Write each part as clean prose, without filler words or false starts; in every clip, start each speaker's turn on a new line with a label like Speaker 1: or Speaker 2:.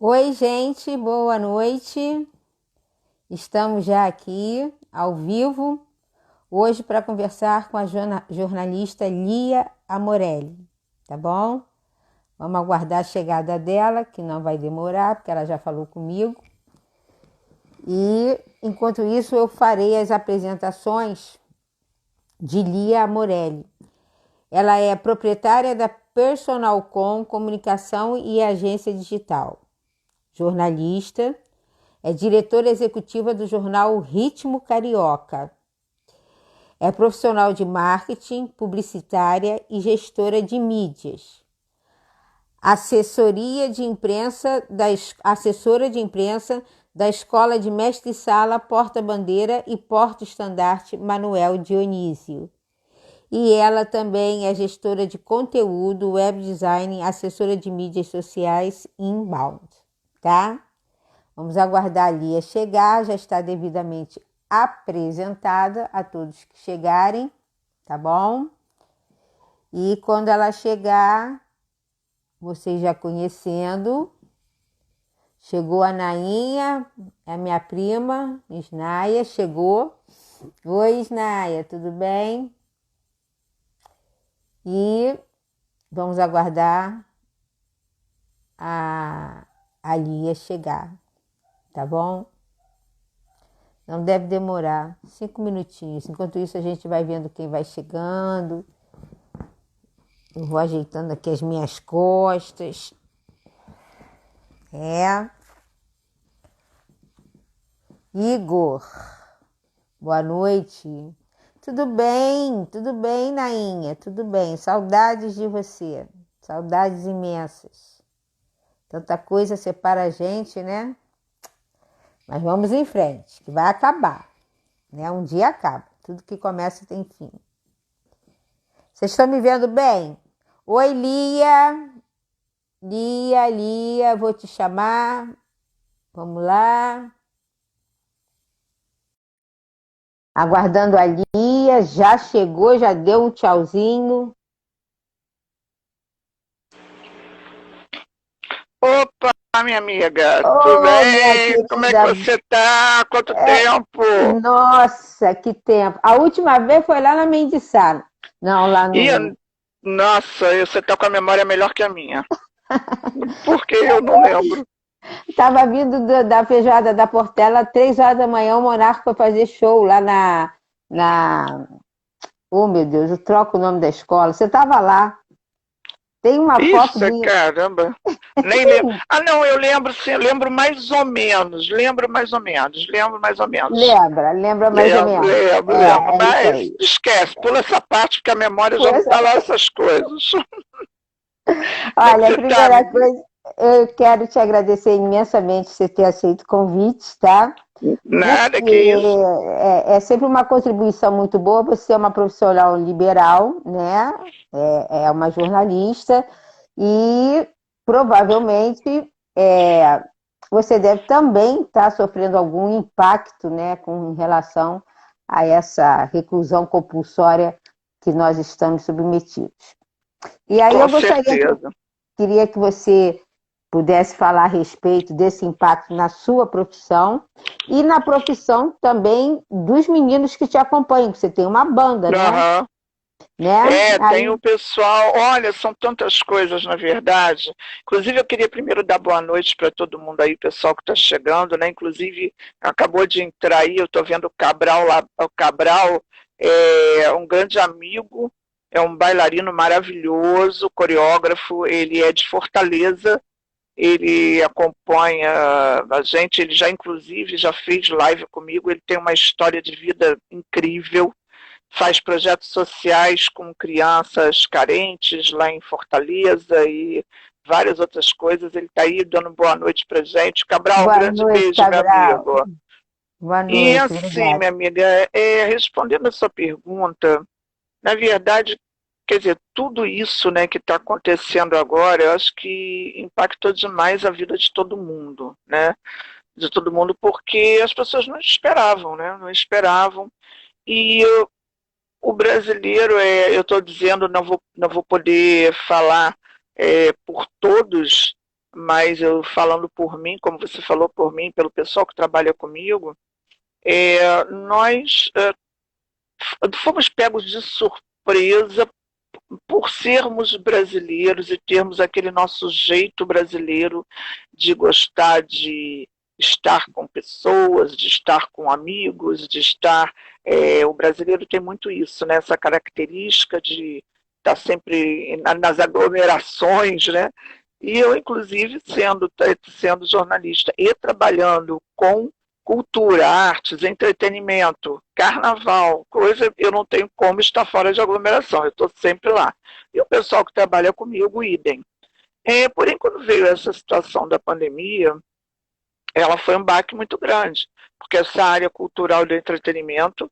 Speaker 1: Oi, gente, boa noite. Estamos já aqui ao vivo hoje para conversar com a jornalista Lia Amorelli, tá bom? Vamos aguardar a chegada dela, que não vai demorar, porque ela já falou comigo. E enquanto isso, eu farei as apresentações de Lia Amorelli. Ela é proprietária da Personalcom Comunicação e Agência Digital, jornalista. É diretora executiva do jornal Ritmo Carioca. É profissional de marketing, publicitária e gestora de mídias. Assessora de imprensa da Escola de Mestre-Sala Porta-Bandeira e Porta-Estandarte Manuel Dionísio. E ela também é gestora de conteúdo, web design, assessora de mídias sociais inbound, tá? Vamos aguardar a Lia chegar, já está devidamente apresentada a todos que chegarem, tá bom? E quando ela chegar, vocês já conhecendo, chegou a Nainha, a minha prima, Isnaia, chegou. Oi, Isnaia, tudo bem? E vamos aguardar a Lia chegar, tá bom? Não deve demorar 5 minutinhos. Enquanto isso, a gente vai vendo quem vai chegando. Eu vou ajeitando aqui as minhas costas. Igor, boa noite. Tudo bem, Nainha, tudo bem. Saudades de você, saudades imensas. Tanta coisa separa a gente, né? Mas vamos em frente, que vai acabar, né? Um dia acaba, tudo que começa tem fim. Vocês estão me vendo bem? Oi, Lia. Lia, vou te chamar. Vamos lá. Aguardando a Lia, já chegou, já deu um tchauzinho.
Speaker 2: Opa, minha amiga, tudo
Speaker 1: Ô, minha
Speaker 2: bem? Como é que
Speaker 1: querida.
Speaker 2: você tá? Quanto tempo?
Speaker 1: Nossa, que tempo. A última vez foi lá na Mendiçara. Não, lá
Speaker 2: Ih,
Speaker 1: no...
Speaker 2: nossa, você tá com a memória melhor que a minha. Porque eu não lembro.
Speaker 1: Tava vindo da feijoada da Portela, 3 horas da manhã, o Monarca foi fazer show lá na... Oh, meu Deus, eu troco o nome da escola. Você tava lá. Tem uma foto
Speaker 2: Isso,
Speaker 1: minha.
Speaker 2: caramba. Nem lembro. Ah, não, eu lembro sim, eu lembro mais ou menos. Lembro mais ou menos. Lembro mais ou menos.
Speaker 1: Lembra mais ou
Speaker 2: Lembro,
Speaker 1: menos.
Speaker 2: lembro, lembro.
Speaker 1: É isso
Speaker 2: Mas
Speaker 1: aí.
Speaker 2: esquece, pula essa parte que a memória já não
Speaker 1: Pois
Speaker 2: tá
Speaker 1: é.
Speaker 2: lá essas coisas. Como é que
Speaker 1: Olha, a
Speaker 2: você tá,
Speaker 1: primeira
Speaker 2: menina?
Speaker 1: coisa, eu quero te agradecer imensamente por você ter aceito o convite, tá?
Speaker 2: Nada,
Speaker 1: Porque
Speaker 2: que isso.
Speaker 1: é sempre uma contribuição muito boa. Você é uma profissional liberal, né? É uma jornalista e provavelmente você deve também estar sofrendo algum impacto, né, com relação a essa reclusão compulsória que nós estamos submetidos. E aí
Speaker 2: Com
Speaker 1: eu gostaria
Speaker 2: certeza.
Speaker 1: queria que você pudesse falar a respeito desse impacto na sua profissão e na profissão também dos meninos que te acompanham, que você tem uma banda, né?
Speaker 2: Aham.
Speaker 1: Né?
Speaker 2: É, tem
Speaker 1: Aí,
Speaker 2: o pessoal, olha, são tantas coisas, na verdade. Inclusive, eu queria primeiro dar boa noite para todo mundo aí, pessoal que está chegando, né? Inclusive, acabou de entrar aí, eu estou vendo o Cabral lá. O Cabral é um grande amigo, é um bailarino maravilhoso, coreógrafo, ele é de Fortaleza, ele acompanha a gente, ele já, inclusive, já fez live comigo, ele tem uma história de vida incrível, faz projetos sociais com crianças carentes lá em Fortaleza e várias outras coisas. Ele está aí dando boa noite para gente. Cabral, um
Speaker 1: boa
Speaker 2: grande
Speaker 1: noite,
Speaker 2: beijo, meu
Speaker 1: Cabral.
Speaker 2: amigo.
Speaker 1: Boa
Speaker 2: E
Speaker 1: noite,
Speaker 2: assim,
Speaker 1: obrigada.
Speaker 2: minha amiga, respondendo a sua pergunta, na verdade, quer dizer, tudo isso, né, que está acontecendo agora, eu acho que impactou demais a vida de todo mundo, né? De todo mundo, porque as pessoas não esperavam, né? Não esperavam. E o brasileiro, eu estou dizendo, não vou poder falar por todos, mas eu falando por mim, como você falou por mim, pelo pessoal que trabalha comigo, nós fomos pegos de surpresa por sermos brasileiros e termos aquele nosso jeito brasileiro de gostar de estar com pessoas, de estar com amigos, de estar... o brasileiro tem muito isso, né? Essa característica de estar sempre nas aglomerações, né? E eu, inclusive, sendo jornalista e trabalhando com cultura, artes, entretenimento, carnaval, coisa, eu não tenho como estar fora de aglomeração, eu estou sempre lá. E o pessoal que trabalha comigo, idem. Porém, quando veio essa situação da pandemia, ela foi um baque muito grande, porque essa área cultural do entretenimento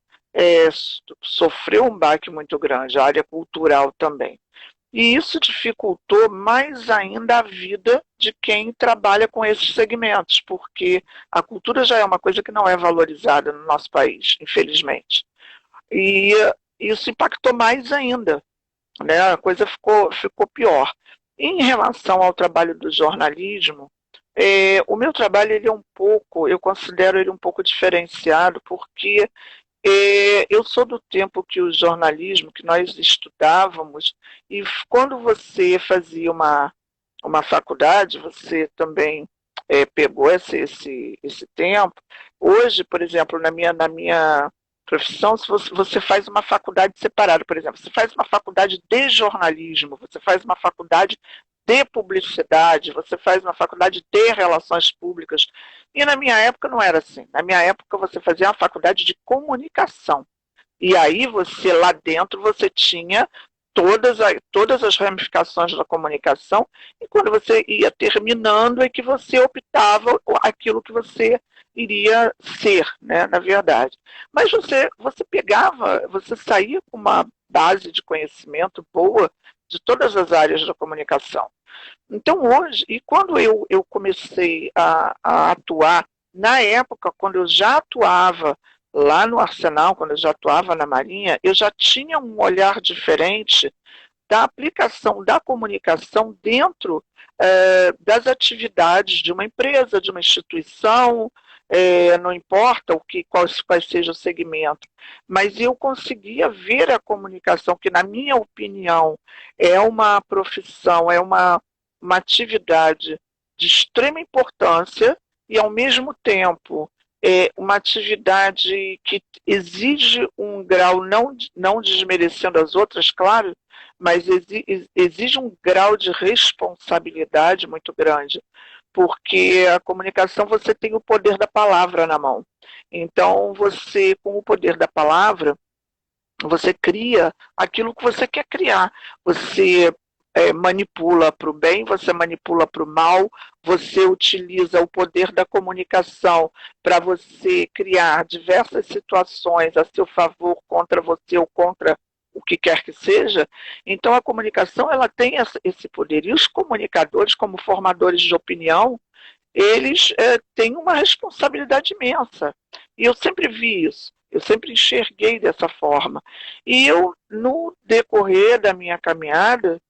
Speaker 2: sofreu um baque muito grande, a área cultural também. E isso dificultou mais ainda a vida de quem trabalha com esses segmentos, porque a cultura já é uma coisa que não é valorizada no nosso país, infelizmente. E isso impactou mais ainda, né? A coisa ficou pior. Em relação ao trabalho do jornalismo, o meu trabalho ele é eu considero ele um pouco diferenciado, porque eu sou do tempo que o jornalismo, que nós estudávamos, e quando você fazia uma faculdade, você também pegou esse tempo. Hoje, por exemplo, na minha profissão, se você faz uma faculdade separada, por exemplo, você faz uma faculdade de jornalismo, você faz uma faculdade de publicidade, você faz uma faculdade de relações públicas. E na minha época não era assim. Na minha época você fazia uma faculdade de comunicação. E aí você, lá dentro, você tinha todas as ramificações da comunicação, e quando você ia terminando é que você optava aquilo que você iria ser, né, na verdade. Mas você saía com uma base de conhecimento boa de todas as áreas da comunicação. Então hoje, e quando eu comecei a atuar, na época, quando eu já atuava lá no Arsenal, quando eu já atuava na Marinha, eu já tinha um olhar diferente da aplicação da comunicação dentro das atividades de uma empresa, de uma instituição, não importa quais seja o segmento, mas eu conseguia ver a comunicação, que na minha opinião é uma profissão, é uma atividade de extrema importância e, ao mesmo tempo, uma atividade que exige um grau, não desmerecendo as outras, claro, mas exige um grau de responsabilidade muito grande, porque a comunicação, você tem o poder da palavra na mão. Então, você, com o poder da palavra, você cria aquilo que você quer criar. Você manipula para o bem, você manipula para o mal, você utiliza o poder da comunicação para você criar diversas situações a seu favor, contra você ou contra o que quer que seja. Então a comunicação, ela tem esse poder, e os comunicadores, como formadores de opinião, eles têm uma responsabilidade imensa, e eu sempre vi isso. Eu sempre enxerguei dessa forma. E eu, no decorrer da minha caminhada,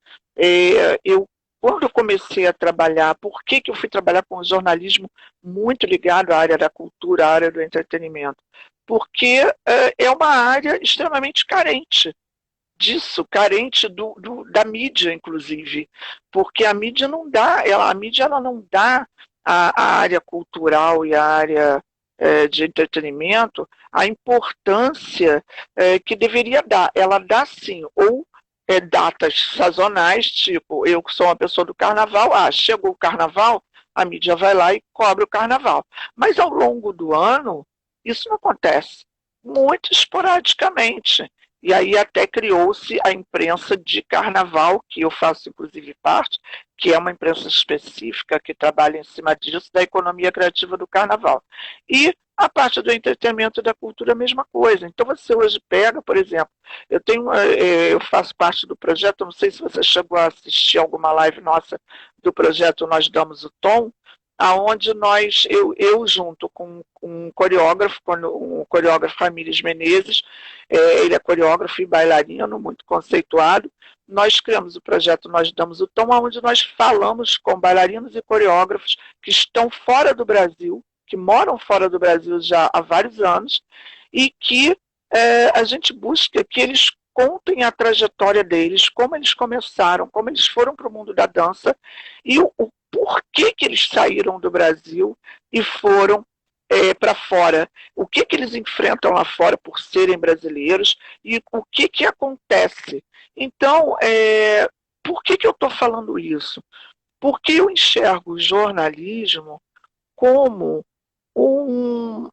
Speaker 2: quando eu comecei a trabalhar, por que eu fui trabalhar com o jornalismo muito ligado à área da cultura, à área do entretenimento? Porque é uma área extremamente carente disso, carente da mídia, inclusive, porque a mídia não dá, a mídia ela não dá a área cultural e a área de entretenimento a importância que deveria dar. Ela dá sim, ou datas sazonais, tipo, eu que sou uma pessoa do carnaval, chegou o carnaval, a mídia vai lá e cobre o carnaval. Mas ao longo do ano, isso não acontece, muito esporadicamente. E aí até criou-se a imprensa de carnaval, que eu faço inclusive parte, que é uma imprensa específica que trabalha em cima disso, da economia criativa do carnaval. E a parte do entretenimento e da cultura, a mesma coisa. Então você hoje pega, por exemplo, eu faço parte do projeto, não sei se você chegou a assistir alguma live nossa do projeto Nós Damos o Tom, aonde eu junto com um coreógrafo, o coreógrafo Ramírez Menezes, ele é coreógrafo e bailarino, muito conceituado, nós criamos o projeto Nós Damos o Tom, onde nós falamos com bailarinos e coreógrafos que estão fora do Brasil, que moram fora do Brasil já há vários anos, e que a gente busca que eles contem a trajetória deles, como eles começaram, como eles foram para o mundo da dança e o porquê que eles saíram do Brasil e foram para fora. O que eles enfrentam lá fora por serem brasileiros e o que acontece. Então, por que eu estou falando isso? Porque eu enxergo o jornalismo como um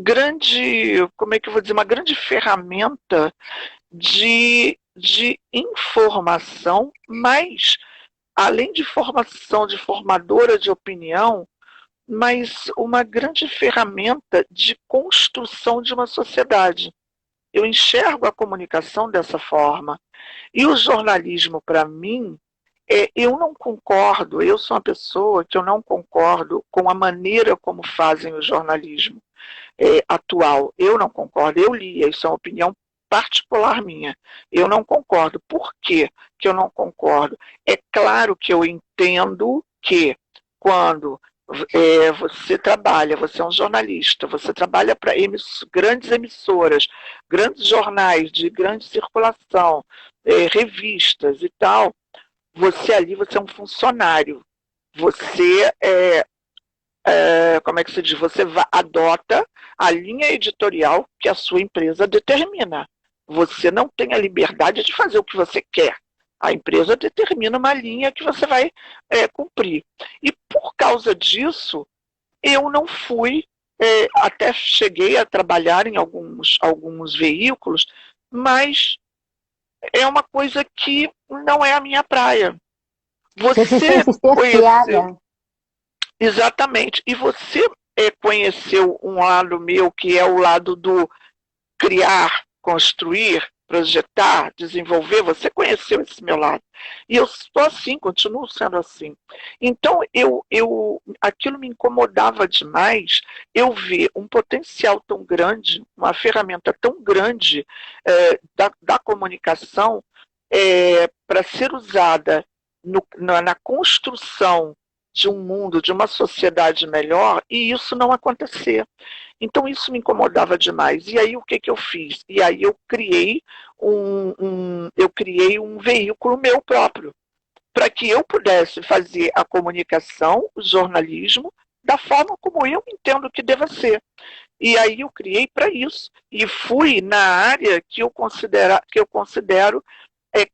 Speaker 2: grande, como é que eu vou dizer, uma grande ferramenta de informação, mas, além de formação, de formadora de opinião, mas uma grande ferramenta de construção de uma sociedade. Eu enxergo a comunicação dessa forma. E o jornalismo, para mim, eu não concordo, eu sou uma pessoa que eu não concordo com a maneira como fazem o jornalismo atual. Eu não concordo, eu li, isso é uma opinião particular minha. Eu não concordo. Por quê que eu não concordo? É claro que eu entendo que quando você trabalha, você é um jornalista, você trabalha para grandes emissoras, grandes jornais de grande circulação, revistas e tal, você é um funcionário. Você como é que se diz? Você adota a linha editorial que a sua empresa determina. Você não tem a liberdade de fazer o que você quer. A empresa determina uma linha que você vai cumprir. E por causa disso, eu não fui, até cheguei a trabalhar em alguns veículos, mas é uma coisa que não é a minha praia.
Speaker 1: Você se sente cerceada?
Speaker 2: Exatamente. E você conheceu um lado meu, que é o lado do criar, construir, projetar, desenvolver. Você conheceu esse meu lado. E eu sou assim, continuo sendo assim. Então, aquilo me incomodava demais, eu ver um potencial tão grande, uma ferramenta tão grande da comunicação para ser usada na construção de um mundo, de uma sociedade melhor, e isso não acontecer. Então isso me incomodava demais. E aí o que eu fiz? E aí eu criei um veículo meu próprio, para que eu pudesse fazer a comunicação, o jornalismo, da forma como eu entendo que deva ser. E aí eu criei para isso. E fui na área que eu considero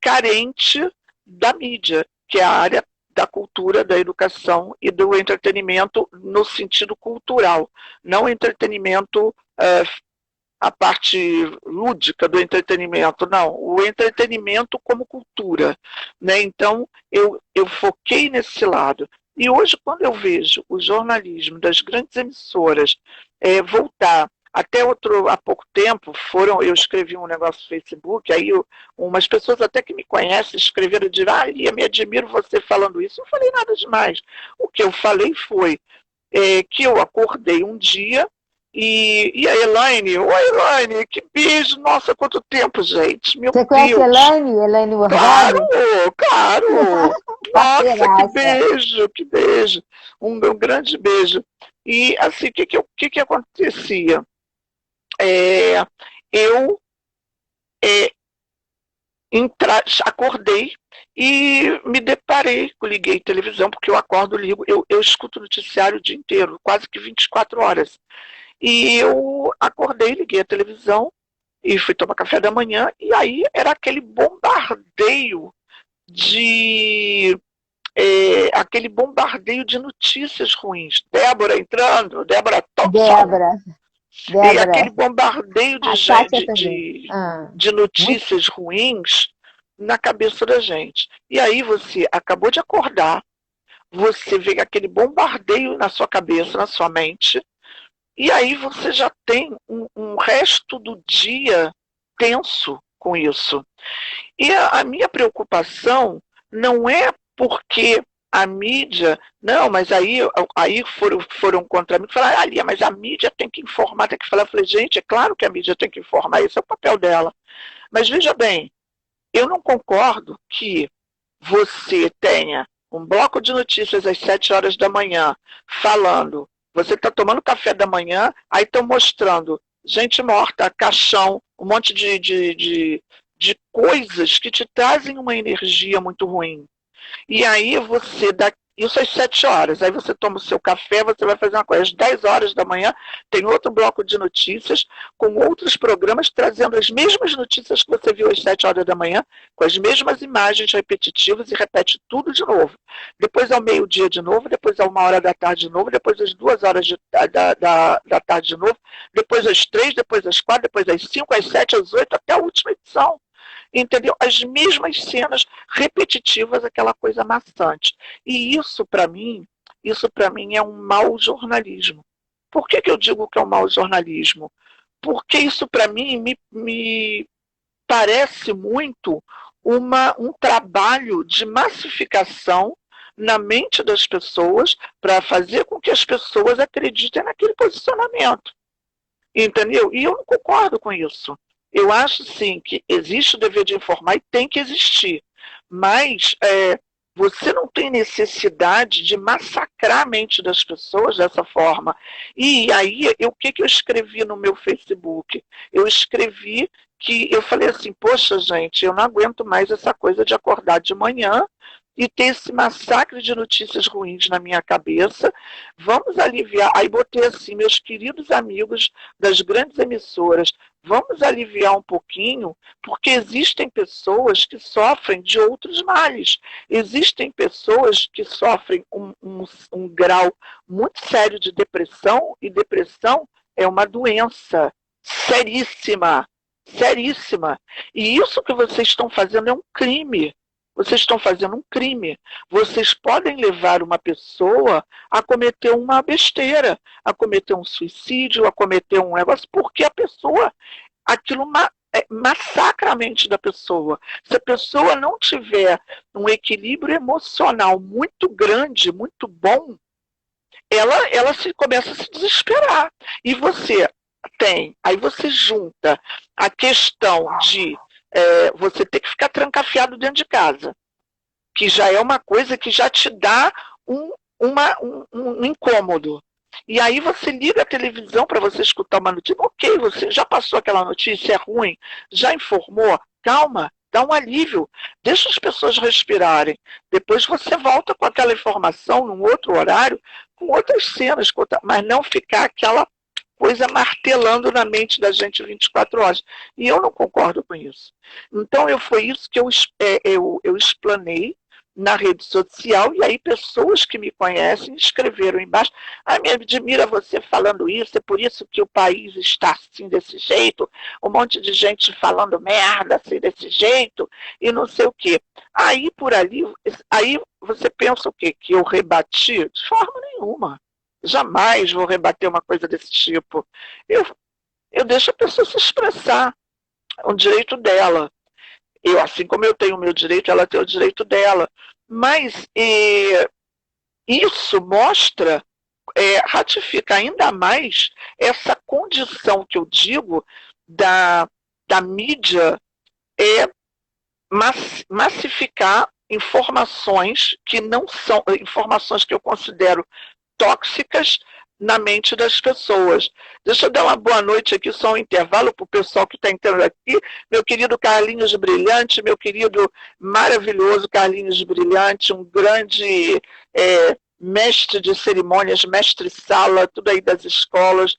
Speaker 2: carente da mídia, que é a área da cultura, da educação e do entretenimento no sentido cultural, não entretenimento, a parte lúdica do entretenimento, não, o entretenimento como cultura, né? Então, eu foquei nesse lado. E hoje, quando eu vejo o jornalismo das grandes emissoras voltar, até há pouco tempo, eu escrevi um negócio no Facebook, aí umas pessoas até que me conhecem escreveram, Lia, me admiro você falando isso. Eu não falei nada demais. O que eu falei foi que eu acordei um dia e a Elaine, oi Elaine, que beijo, nossa, quanto tempo, gente, meu Deus.
Speaker 1: Você conhece a Elaine Morgado?
Speaker 2: Claro, nossa, que beijo, um grande beijo. E assim, o que acontecia? Eu acordei e me deparei, liguei televisão, porque eu acordo, ligo, eu escuto noticiário o dia inteiro, quase que 24 horas. E eu acordei, liguei a televisão e fui tomar café da manhã, e aí era aquele bombardeio de notícias ruins. Débora entrando, Débora. E aquele bombardeio de notícias ruins na cabeça da gente. E aí você acabou de acordar, você vê aquele bombardeio na sua cabeça, na sua mente, e aí você já tem um resto do dia tenso com isso. E a minha preocupação não é porque a mídia, não, mas aí foram contra mim, falaram, Lia, mas a mídia tem que informar, tem que falar. Eu falei, gente, é claro que a mídia tem que informar, esse é o papel dela. Mas veja bem, Eu não concordo que você tenha um bloco de notícias às 7 horas da manhã falando, você está tomando café da manhã, aí estão mostrando gente morta, caixão, um monte de coisas que te trazem uma energia muito ruim. E aí você dá isso às 7 horas, aí você toma o seu café, você vai fazer uma coisa. Às 10 horas da manhã tem outro bloco de notícias com outros programas trazendo as mesmas notícias que você viu às 7 horas da manhã, com as mesmas imagens repetitivas e repete tudo de novo. Depois ao meio-dia de novo, depois a 1 hora da tarde de novo, depois às 2 horas da tarde de novo, depois às 3, depois às 4, depois às 5, às 7, às 8, até a última edição. Entendeu? As mesmas cenas repetitivas, aquela coisa maçante. E isso para mim é um mau jornalismo. Por que eu digo que é um mau jornalismo? Porque isso para mim me parece muito um trabalho de massificação na mente das pessoas para fazer com que as pessoas acreditem naquele posicionamento. Entendeu? E eu não concordo com isso. Eu acho, sim, que existe o dever de informar e tem que existir. Mas você não tem necessidade de massacrar a mente das pessoas dessa forma. E aí, o que eu escrevi no meu Facebook? Eu escrevi que eu falei assim, poxa, gente, eu não aguento mais essa coisa de acordar de manhã e ter esse massacre de notícias ruins na minha cabeça. Vamos aliviar. Aí botei assim, meus queridos amigos das grandes emissoras, vamos aliviar um pouquinho, porque existem pessoas que sofrem de outros males. Existem pessoas que sofrem um grau muito sério de depressão, e depressão é uma doença seríssima, seríssima. E isso que vocês estão fazendo é um crime. Vocês estão fazendo um crime. Vocês podem levar uma pessoa a cometer uma besteira, a cometer um suicídio, a cometer um negócio, porque a pessoa, aquilo massacra a mente da pessoa. Se a pessoa não tiver um equilíbrio emocional muito grande, muito bom, ela começa a se desesperar. E aí você junta a questão de você ter que ficar trancafiado dentro de casa, que já é uma coisa que já te dá um incômodo. E aí você liga a televisão para você escutar uma notícia. Ok, você já passou aquela notícia, é ruim, já informou, calma, dá um alívio, deixa as pessoas respirarem. Depois você volta com aquela informação num outro horário, com outras cenas, mas não ficar aquela coisa martelando na mente da gente 24 horas. E eu não concordo com isso. Então, foi isso que eu explanei na rede social, e aí pessoas que me conhecem escreveram embaixo, me admira você falando isso, é por isso que o país está assim desse jeito, um monte de gente falando merda assim desse jeito, e não sei o quê. Aí por ali, aí você pensa o quê? Que eu rebati? De forma nenhuma. Jamais vou rebater uma coisa desse tipo. Eu deixo a pessoa se expressar, é um direito dela. Assim como eu tenho o meu direito, ela tem o direito dela. Mas isso mostra, ratifica ainda mais essa condição que eu digo da mídia massificar informações que não são, informações que eu considero tóxicas na mente das pessoas. Deixa eu dar uma boa noite aqui, só um intervalo para o pessoal que está entrando aqui. Meu querido Carlinhos Brilhante, meu querido maravilhoso Carlinhos Brilhante, um grande mestre de cerimônias, mestre-sala, tudo aí das escolas,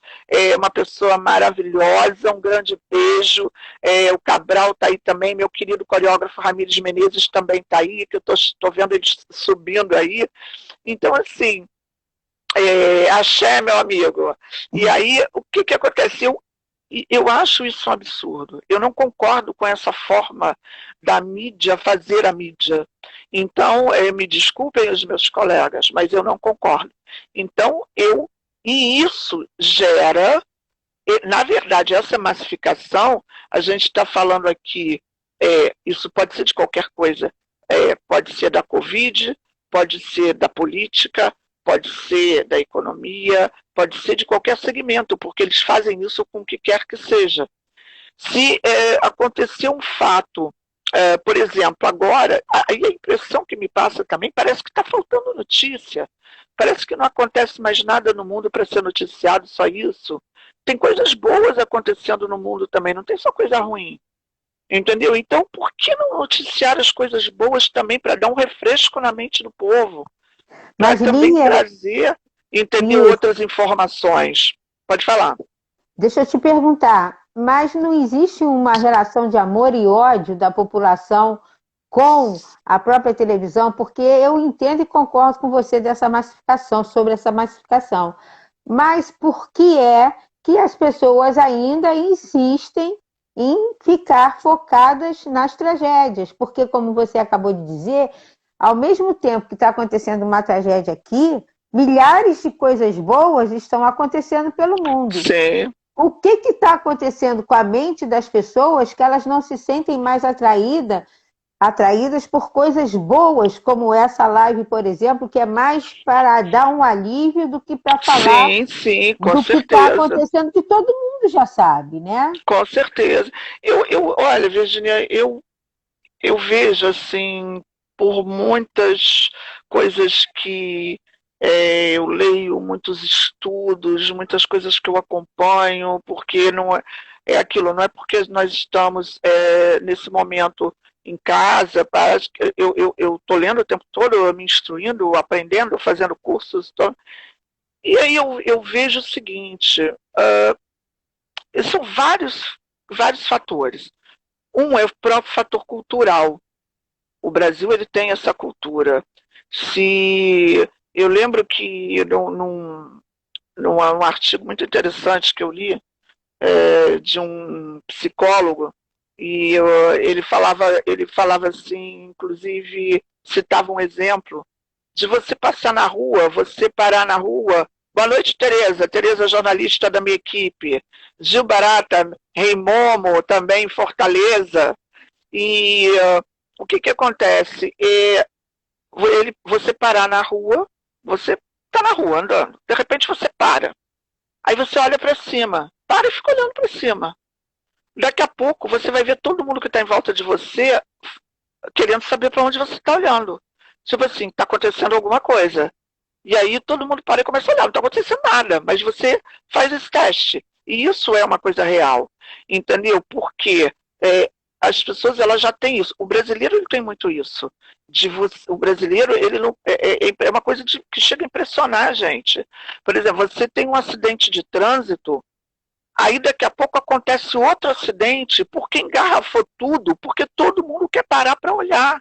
Speaker 2: uma pessoa maravilhosa, um grande beijo. O Cabral está aí também, meu querido coreógrafo Ramires Menezes também está aí, que eu estou vendo ele subindo aí. Então, assim, axé, meu amigo. E aí, o que aconteceu? Eu acho isso um absurdo. Eu não concordo com essa forma da mídia fazer a mídia. Então, me desculpem os meus colegas, mas eu não concordo. Então, e isso gera, na verdade, essa massificação, a gente está falando aqui, isso pode ser de qualquer coisa, pode ser da Covid, pode ser da política, pode ser da economia, pode ser de qualquer segmento, porque eles fazem isso com o que quer que seja. Se acontecer um fato Por exemplo, agora, aí a impressão que me passa também, parece que está faltando notícia. Parece que não acontece mais nada no mundo para ser noticiado, só isso. Tem coisas boas acontecendo no mundo também, não tem só coisa ruim. Entendeu? Então, por que não noticiar as coisas boas também para dar um refresco na mente do povo? Para
Speaker 1: Mas,
Speaker 2: também
Speaker 1: Lia,
Speaker 2: trazer, entendeu,
Speaker 1: isso,
Speaker 2: outras informações. Pode falar.
Speaker 1: deixa eu te perguntar, mas não existe uma relação de amor e ódio da população com a própria televisão? Porque eu entendo e concordo com você dessa massificação, sobre essa massificação. Mas por que é que as pessoas ainda insistem em ficar focadas nas tragédias? Porque, como você acabou de dizer, ao mesmo tempo que está acontecendo uma tragédia aqui, milhares de coisas boas estão acontecendo pelo mundo.
Speaker 2: Sim.
Speaker 1: O que está acontecendo com a mente das pessoas que elas não se sentem mais atraídas por coisas boas, como essa live, por exemplo, que é mais para dar um alívio do que para falar
Speaker 2: Sim, sim, com
Speaker 1: do que está
Speaker 2: certeza.
Speaker 1: acontecendo, que todo mundo já sabe, né?
Speaker 2: Com certeza. Olha, Virginia, eu vejo assim, por muitas coisas que eu leio, muitos estudos, muitas coisas que eu acompanho, porque não é aquilo, não é porque nós estamos nesse momento em casa, parece que eu estou lendo o tempo todo, me instruindo, aprendendo, fazendo cursos. E aí eu vejo o seguinte, são vários fatores. Um é o próprio fator cultural. O Brasil ele tem essa cultura. Se eu lembro que num artigo muito interessante que eu li de um psicólogo e ele falava assim, inclusive citava um exemplo de você passar na rua, você parar na rua. Boa noite, Tereza. Tereza, jornalista da minha equipe. Gil Barata, Rei Momo, também em Fortaleza. E o que, que acontece? Você parar na rua, você está na rua andando, de repente você para. Aí você olha para cima, para e fica olhando para cima. Daqui a pouco você vai ver todo mundo que está em volta de você querendo saber para onde você está olhando. Tipo assim, está acontecendo alguma coisa. E aí todo mundo para e começa a olhar, não está acontecendo nada, mas você faz esse teste. E isso é uma coisa real, entendeu? Porque as pessoas elas já têm isso. O brasileiro ele tem muito isso. O brasileiro ele não, é uma coisa que chega a impressionar a gente. Por exemplo, você tem um acidente de trânsito, aí daqui a pouco acontece outro acidente, porque engarrafou tudo, porque todo mundo quer parar para olhar,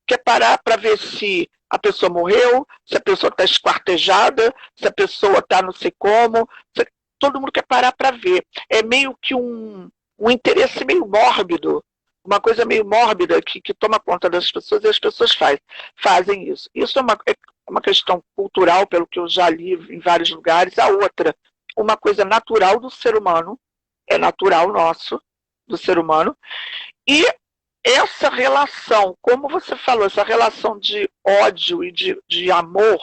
Speaker 2: quer parar para ver se a pessoa morreu, se a pessoa está esquartejada, se a pessoa está não sei como. Todo mundo quer parar para ver. É meio que um interesse meio mórbido, uma coisa meio mórbida que toma conta das pessoas e as pessoas fazem isso. Isso é uma questão cultural, pelo que eu já li em vários lugares. A outra, uma coisa natural do ser humano, é natural nosso, do ser humano, e essa relação, como você falou, essa relação de ódio e de amor,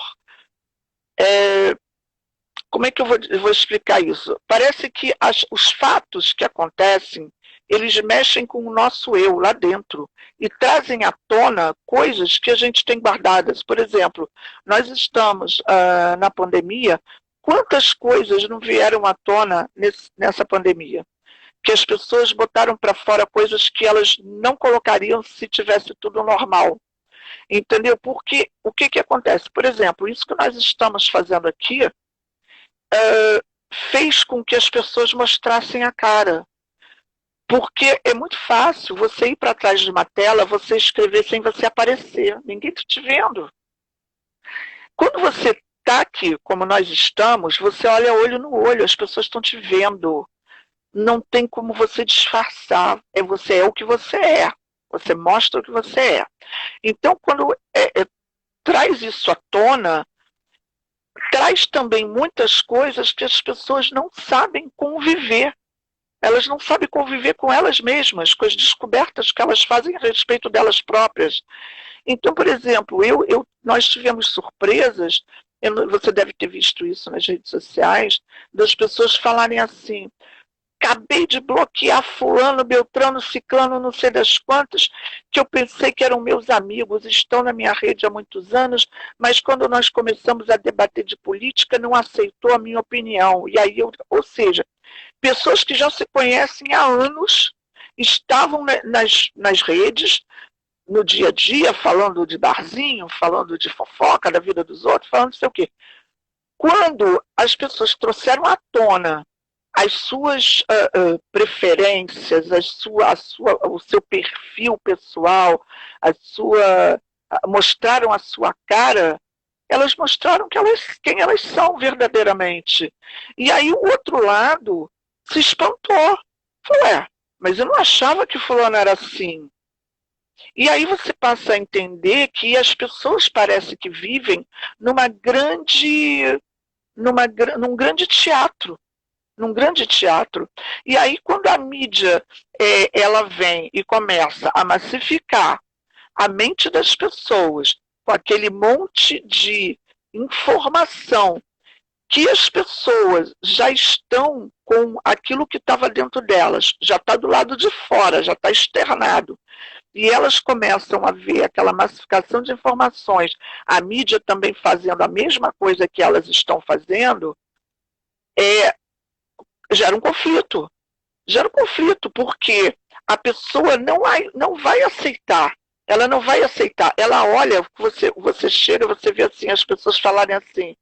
Speaker 2: como é que eu vou explicar isso? Parece que os fatos que acontecem, eles mexem com o nosso eu lá dentro e trazem à tona coisas que a gente tem guardadas. Por exemplo, nós estamos na pandemia, quantas coisas não vieram à tona nessa pandemia? Que as pessoas botaram para fora coisas que elas não colocariam se tivesse tudo normal. Entendeu? Porque o que acontece? Por exemplo, isso que nós estamos fazendo aqui fez com que as pessoas mostrassem a cara. Porque é muito fácil você ir para trás de uma tela, você escrever sem você aparecer. Ninguém está te vendo. Quando você está aqui, como nós estamos, você olha olho no olho, as pessoas estão te vendo. Não tem como você disfarçar. Você é o que você é. Você mostra o que você é. Então, quando traz isso à tona, traz também muitas coisas que as pessoas não sabem conviver. Elas não sabem conviver com elas mesmas, com as descobertas que elas fazem a respeito delas próprias. Então, por exemplo, nós tivemos surpresas, você deve ter visto isso nas redes sociais, das pessoas falarem assim, acabei de bloquear fulano, beltrano, ciclano, não sei das quantas, que eu pensei que eram meus amigos, estão na minha rede há muitos anos, mas quando nós começamos a debater de política, não aceitou a minha opinião. E aí ou seja, pessoas que já se conhecem há anos, estavam nas redes, no dia a dia, falando de barzinho, falando de fofoca da vida dos outros, falando não sei o quê. Quando as pessoas trouxeram à tona as suas preferências, o seu perfil pessoal, mostraram a sua cara, elas mostraram quem elas são verdadeiramente. E aí o outro lado se espantou. Falou, mas eu não achava que fulano era assim. E aí você passa a entender que as pessoas parecem que vivem num grande teatro. Num grande teatro. E aí, quando a mídia ela vem e começa a massificar a mente das pessoas com aquele monte de informação que as pessoas já estão com aquilo que estava dentro delas, já está do lado de fora, já está externado. E elas começam a ver aquela massificação de informações, a mídia também fazendo a mesma coisa que elas estão fazendo, gera um conflito. Gera um conflito, porque a pessoa não vai aceitar. Ela não vai aceitar. Ela olha, você chega, você vê assim, as pessoas falarem assim,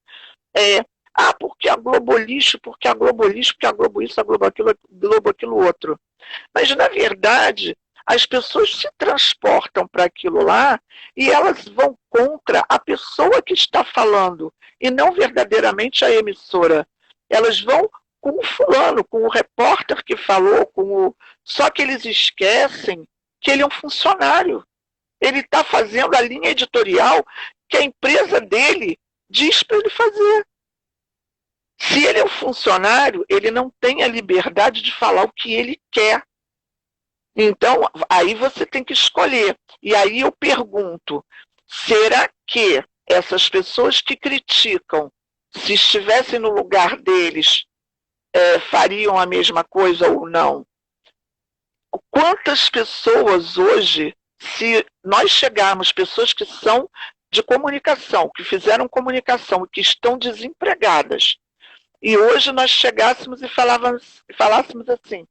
Speaker 2: porque a Globo lixo, porque a Globo lixo, porque a Globo isso, a Globo aquilo outro. Mas, na verdade, as pessoas se transportam para aquilo lá e elas vão contra a pessoa que está falando e não verdadeiramente a emissora. Elas vão com o fulano, com o repórter que falou, só que eles esquecem que ele é um funcionário. Ele está fazendo a linha editorial que a empresa dele diz para ele fazer. Se ele é um funcionário, ele não tem a liberdade de falar o que ele quer. Então, aí você tem que escolher. E aí eu pergunto, será que essas pessoas que criticam, se estivessem no lugar deles, fariam a mesma coisa ou não? Quantas pessoas hoje, se nós chegarmos, pessoas que são de comunicação, que fizeram comunicação e que estão desempregadas, e hoje nós chegássemos e falássemos assim,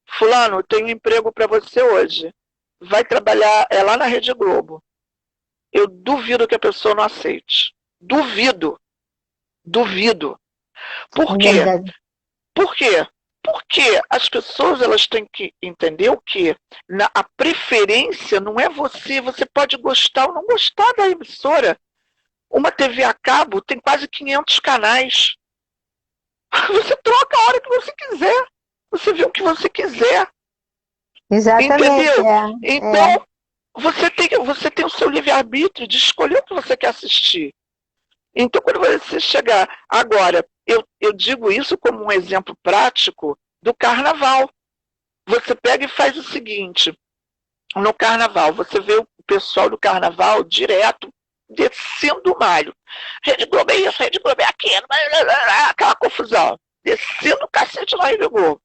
Speaker 2: fulano, eu tenho um emprego para você hoje, vai trabalhar lá na Rede Globo. Eu duvido que a pessoa não aceite. Duvido. Por quê? Por quê? Porque as pessoas elas têm que entender o quê? A preferência não é você pode gostar ou não gostar da emissora. Uma TV a cabo tem quase 500 canais. Você troca a hora que você quiser. Você vê o que você quiser.
Speaker 1: Exatamente.
Speaker 2: Entendeu? Então, você tem o seu livre-arbítrio de escolher o que você quer assistir. Então, quando você chegar... Agora, eu digo isso como um exemplo prático do carnaval. Você pega e faz o seguinte, no carnaval, você vê o pessoal do carnaval direto descendo o malho. Rede Globo é isso, Rede Globo é aquilo, aquela confusão. Descendo o cacete na Rede Globo.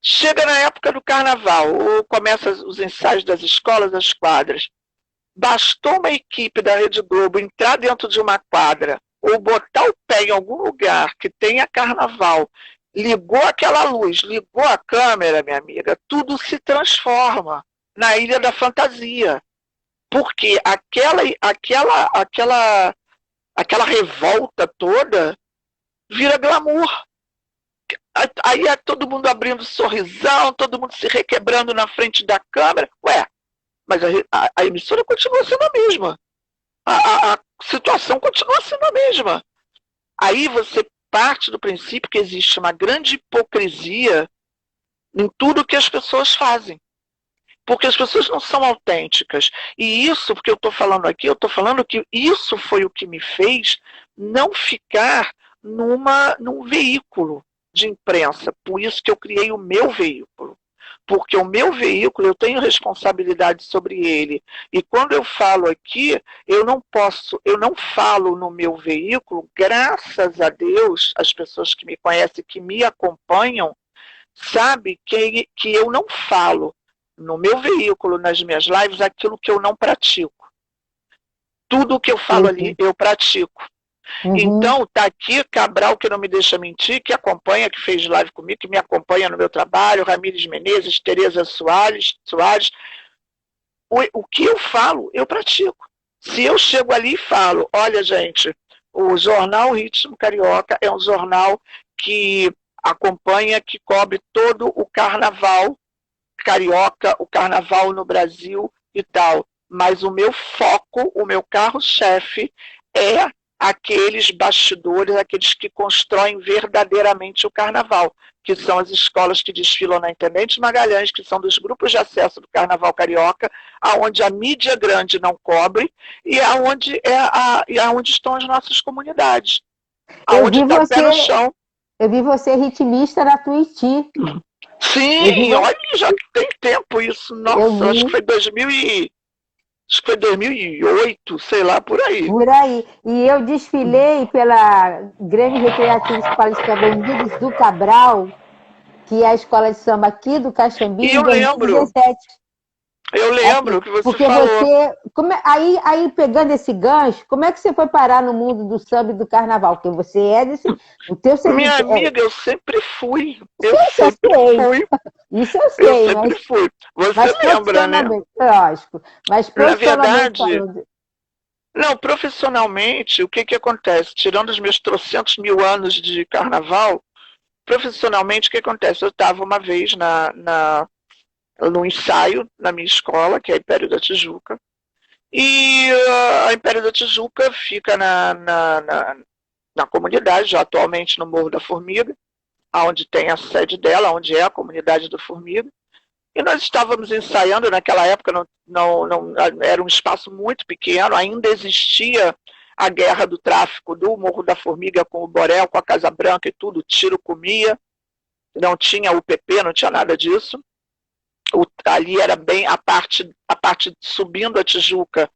Speaker 2: Chega na época do carnaval, ou começa os ensaios das escolas, das quadras. Bastou uma equipe da Rede Globo entrar dentro de uma quadra ou botar o pé em algum lugar que tenha carnaval, ligou aquela luz, ligou a câmera, minha amiga, tudo se transforma na Ilha da Fantasia. Porque aquela revolta toda vira glamour. Aí é todo mundo abrindo sorrisão, todo mundo se requebrando na frente da câmera. Mas a emissora continua sendo a mesma. A situação continua sendo a mesma. Aí você parte do princípio que existe uma grande hipocrisia em tudo que as pessoas fazem. Porque as pessoas não são autênticas. E isso, porque eu estou falando aqui, eu estou falando que isso foi o que me fez não ficar num veículo de imprensa. Por isso que eu criei o meu veículo. Porque o meu veículo, eu tenho responsabilidade sobre ele. E quando eu falo aqui, eu não falo no meu veículo, graças a Deus, as pessoas que me conhecem, que me acompanham, sabe que eu não falo no meu veículo, nas minhas lives, aquilo que eu não pratico. Tudo que eu falo ali, eu pratico. Então, tá aqui Cabral, que não me deixa mentir, que acompanha, que fez live comigo, que me acompanha no meu trabalho, Ramires Menezes, Tereza Soares. O que eu falo, eu pratico. Se eu chego ali e falo, olha, gente, o jornal Ritmo Carioca é um jornal que acompanha, que cobre todo o carnaval carioca, o carnaval no Brasil e tal. Mas o meu foco, o meu carro-chefe é aqueles bastidores, aqueles que constroem verdadeiramente o carnaval, que são as escolas que desfilam na Intendente Magalhães, que são dos grupos de acesso do Carnaval Carioca, aonde a mídia grande não cobre e aonde estão as nossas comunidades, aonde está o pé no chão.
Speaker 1: Eu vi você ritmista na Tuiuti.
Speaker 2: Sim, olha, já tem tempo isso. Nossa, acho que foi 2008, sei lá, por aí.
Speaker 1: Por aí. E eu desfilei pela Grêmio Recreativo Escola de Samba Unidos do Cabral, que é a escola de samba aqui do Caxambi, em 2017.
Speaker 2: Eu lembro que você
Speaker 1: porque
Speaker 2: falou.
Speaker 1: Aí, pegando esse gancho, como é que você foi parar no mundo do samba e do carnaval? Porque você é desse...
Speaker 2: Minha amiga, eu sempre fui.
Speaker 1: Isso eu
Speaker 2: sempre fui. Você lembra, né?
Speaker 1: Lógico. Mas profissionalmente...
Speaker 2: Na verdade... Não, profissionalmente, o que acontece? Tirando os meus 300 mil anos de carnaval, profissionalmente, o que acontece? Eu estava uma vez no ensaio na minha escola, que é a Império da Tijuca, e a Império da Tijuca fica na comunidade, já atualmente no Morro da Formiga, onde tem a sede dela, onde é a comunidade do Formiga. E nós estávamos ensaiando, naquela época não era um espaço muito pequeno, ainda existia a guerra do tráfico do Morro da Formiga com o Borel, com a Casa Branca e tudo, tiro comia, não tinha UPP, não tinha nada disso. Ali era bem a parte subindo a Tijuca,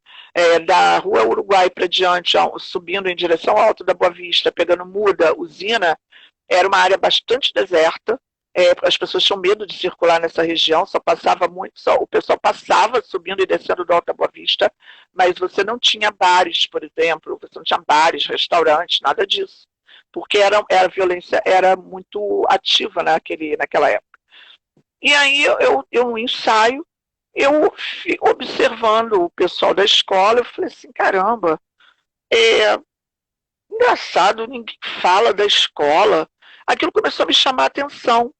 Speaker 2: da Rua Uruguai para diante, subindo em direção ao Alto da Boa Vista, pegando Muda, Usina, era uma área bastante deserta. As pessoas tinham medo de circular nessa região, o pessoal passava subindo e descendo do Alto da Boa Vista, mas você não tinha bares, por exemplo, você não tinha bares, restaurantes, nada disso, porque a violência era muito ativa naquela época. E aí eu no ensaio, eu observando o pessoal da escola, eu falei assim, caramba, engraçado, ninguém fala da escola. Aquilo começou a me chamar a atenção.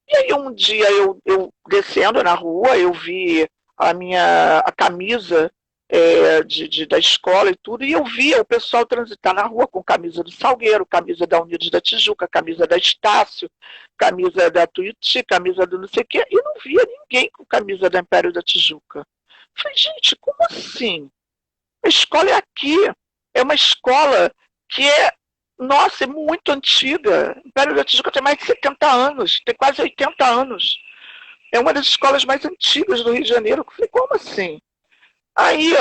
Speaker 2: E aí um dia eu descendo na rua, eu vi a camisa da escola e tudo, e eu via o pessoal transitar na rua com camisa do Salgueiro, camisa da Unidos da Tijuca, camisa da Estácio, camisa da Tuiuti, camisa do não sei o quê, e não via ninguém com camisa da Império da Tijuca. Falei, gente, como assim? A escola é aqui, é uma escola que nossa, é muito antiga. O Império da Tijuca tem mais de 70 anos, tem quase 80 anos. É uma das escolas mais antigas do Rio de Janeiro. Eu falei, como assim? Aí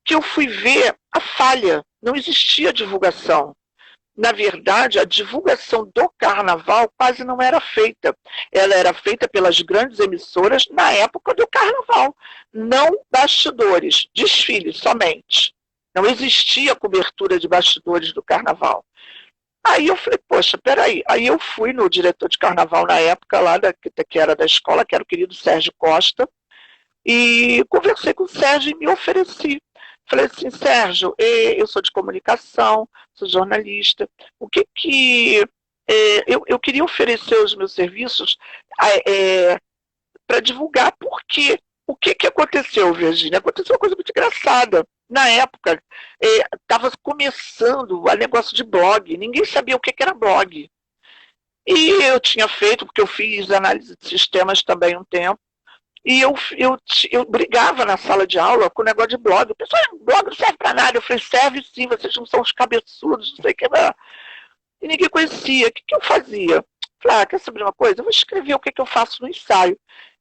Speaker 2: que eu fui ver a falha, não existia divulgação. Na verdade, a divulgação do carnaval quase não era feita. Ela era feita pelas grandes emissoras na época do carnaval. Não bastidores, desfile somente. Não existia cobertura de bastidores do carnaval. Aí eu falei, poxa, peraí. Aí eu fui no diretor de carnaval na época, lá que era da escola, que era o querido Sérgio Costa, e conversei com o Sérgio e me ofereci. Falei assim, Sérgio, eu sou de comunicação, sou jornalista, eu queria oferecer os meus serviços para divulgar, por quê? O que aconteceu, Virgínia? Aconteceu uma coisa muito engraçada. Na época, estava começando o negócio de blog, ninguém sabia o que era blog. E eu tinha feito, porque eu fiz análise de sistemas também um tempo, e eu brigava na sala de aula com o negócio de blog. O pessoal, blog não serve para nada. Eu falei, serve sim, vocês não são os cabeçudos, não sei o que. E ninguém conhecia. O que eu fazia? Falei, quer saber uma coisa? Eu vou escrever o que eu faço no ensaio.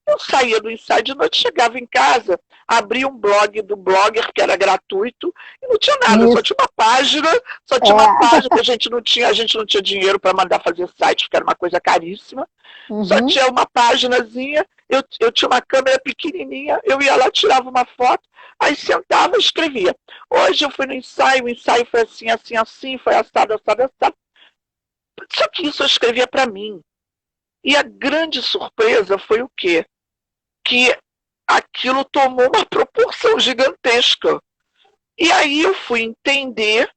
Speaker 2: Eu saía do ensaio de noite, chegava em casa, abria um blog do Blogger, que era gratuito, e não tinha nada,
Speaker 1: Isso.
Speaker 2: só tinha uma
Speaker 1: É.
Speaker 2: página, porque a gente não tinha dinheiro para mandar fazer site, porque era uma coisa caríssima. Só
Speaker 1: Uhum.
Speaker 2: tinha uma páginazinha, eu tinha uma câmera pequenininha, eu ia lá, tirava uma foto, aí sentava e escrevia. Hoje eu fui no ensaio, o ensaio foi assim, assim, assim, foi assado, assado, assado. Só que isso eu escrevia para mim. E a grande surpresa foi o quê? Que aquilo tomou uma proporção gigantesca. E aí eu fui entender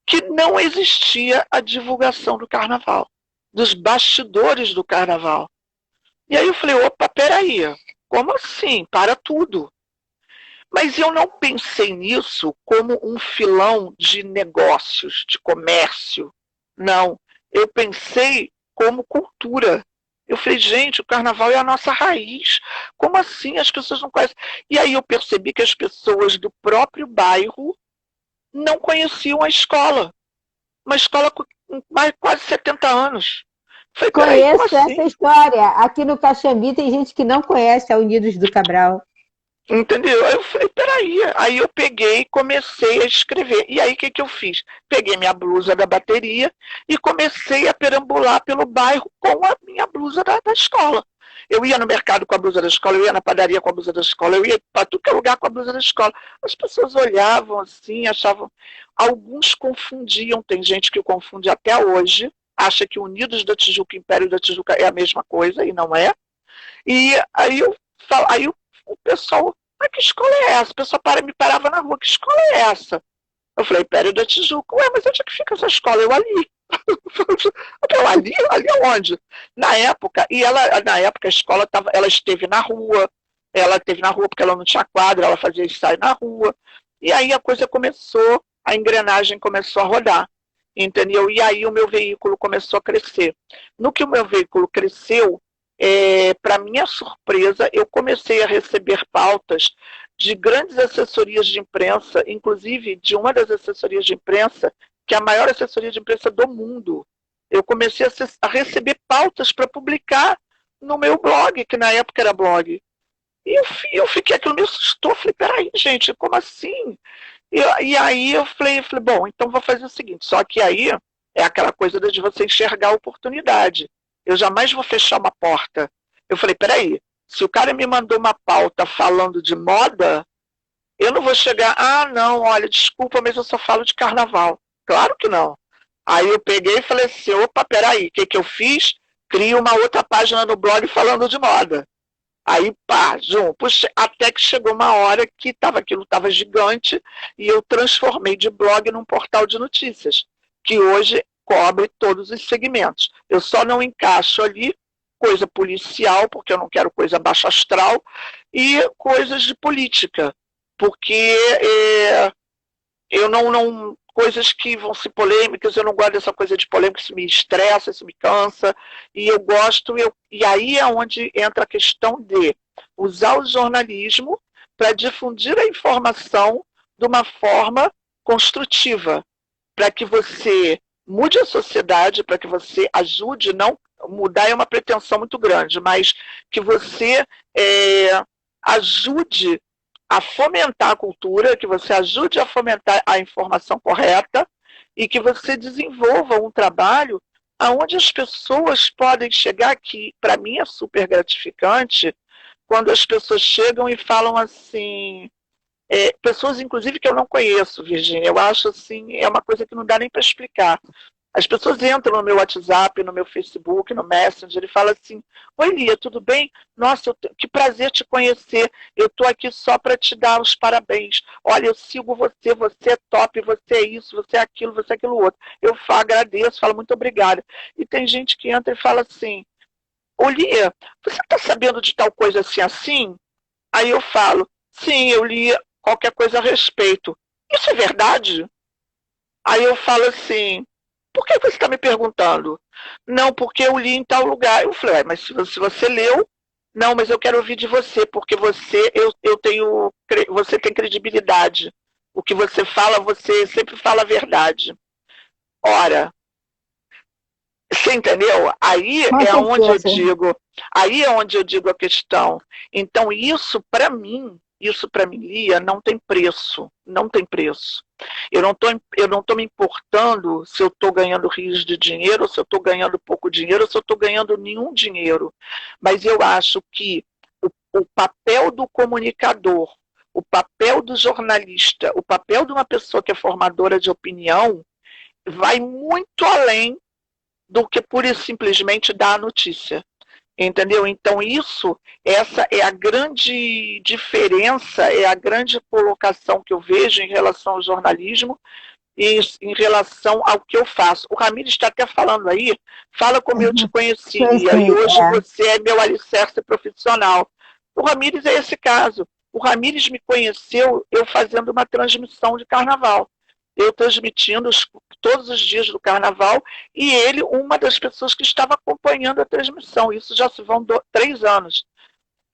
Speaker 2: que não existia a divulgação do carnaval, dos bastidores do carnaval. E aí eu falei, opa, peraí, como assim? Para tudo. Mas eu não pensei nisso como um filão de negócios, de comércio. Não. Eu pensei como cultura. Eu falei, gente, o carnaval é a nossa raiz. Como assim as pessoas não conhecem? E aí eu percebi que as pessoas do próprio bairro não conheciam a escola. Uma escola com mais quase 70 anos. Eu falei, peraí, como
Speaker 1: Conheço essa
Speaker 2: assim?
Speaker 1: história. Aqui no Caxambi tem gente que não conhece a Unidos do Cabral.
Speaker 2: Entendeu? Aí eu falei, peraí. Aí eu peguei e comecei a escrever. E aí o que, que eu fiz? Peguei minha blusa da bateria e comecei a perambular pelo bairro com a minha blusa da escola. Eu ia no mercado com a blusa da escola, eu ia na padaria com a blusa da escola, eu ia para tudo que é lugar com a blusa da escola. As pessoas olhavam assim, achavam. Alguns confundiam, tem gente que confunde até hoje, acha que Unidos da Tijuca e Império da Tijuca é a mesma coisa, e não é. E aí eu falo, aí o pessoal, mas que escola é essa? O pessoal me parava na rua, que escola é essa? Eu falei, Império da Tijuca. Ué, mas onde é que fica essa escola? Eu ali. Eu ali? Ali aonde? Na época, na época a escola tava, ela esteve na rua porque ela não tinha quadra, ela fazia ensaio na rua. E aí a coisa começou, a engrenagem começou a rodar, entendeu? E aí o meu veículo começou a crescer. No que o meu veículo cresceu, para minha surpresa, eu comecei a receber pautas de grandes assessorias de imprensa, inclusive de uma das assessorias de imprensa, que é a maior assessoria de imprensa do mundo. Eu comecei a receber pautas para publicar no meu blog, que na época era blog. E eu fiquei, aquilo me assustou. Falei, peraí, gente, como assim? E aí eu falei, bom, então vou fazer o seguinte. Só que aí é aquela coisa de você enxergar a oportunidade. Eu jamais vou fechar uma porta. Eu falei, peraí, se o cara me mandou uma pauta falando de moda, eu não vou chegar, não, olha, desculpa, mas eu só falo de carnaval. Claro que não. Aí eu peguei e falei assim, opa, peraí, o que, que eu fiz? Crio uma outra página no blog falando de moda. Aí, pá, puxa, até que chegou uma hora que aquilo estava gigante e eu transformei de blog num portal de notícias, que hoje cobre todos os segmentos. Eu só não encaixo ali coisa policial, porque eu não quero coisa baixa astral, e coisas de política, porque eu não coisas que vão ser polêmicas, eu não gosto dessa coisa de polêmica, isso me estressa, isso me cansa, e eu gosto, e aí é onde entra a questão de usar o jornalismo para difundir a informação de uma forma construtiva, para que você mude a sociedade, para que você ajude, não mudar é uma pretensão muito grande, mas que você ajude a fomentar a cultura, que você ajude a fomentar a informação correta e que você desenvolva um trabalho onde as pessoas podem chegar, que para mim é super gratificante, quando as pessoas chegam e falam assim, pessoas inclusive que eu não conheço, Virginia, eu acho assim, é uma coisa que não dá nem para explicar. As pessoas entram no meu WhatsApp, no meu Facebook, no Messenger e falam assim, oi Lia, tudo bem? Nossa, que prazer te conhecer, eu estou aqui só para te dar os parabéns. Olha, eu sigo você, você é top, você é isso, você é aquilo outro. Eu agradeço, falo muito obrigada. E tem gente que entra e fala assim, ô Lia, você está sabendo de tal coisa assim, assim? Aí eu falo, sim, eu li qualquer coisa a respeito. Isso é verdade? Aí eu falo assim, por que você está me perguntando? Não, porque eu li em tal lugar. Eu falei, mas se você leu, não, mas eu quero ouvir de você, porque você tem credibilidade. O que você fala, você sempre fala a verdade. Ora, você entendeu? Aí
Speaker 1: Com
Speaker 2: é onde eu
Speaker 1: certeza.
Speaker 2: digo, Aí é onde eu digo a questão. Então, isso para mim, Lia, não tem preço. Não tem preço. Eu não tô me importando se eu estou ganhando rios de dinheiro, ou se eu estou ganhando pouco dinheiro, ou se eu estou ganhando nenhum dinheiro. Mas eu acho que o papel do comunicador, o papel do jornalista, o papel de uma pessoa que é formadora de opinião, vai muito além do que pura e simplesmente dar a notícia. Entendeu? Então, essa é a grande diferença, é a grande colocação que eu vejo em relação ao jornalismo e em relação ao que eu faço. O Ramires está até falando aí, fala como eu te conhecia, e hoje você é meu alicerce profissional. O Ramires é esse caso. O Ramires me conheceu eu fazendo uma transmissão de carnaval. Eu transmitindo todos os dias do carnaval, e ele, uma das pessoas que estava acompanhando a transmissão. Isso já se vão 3 anos.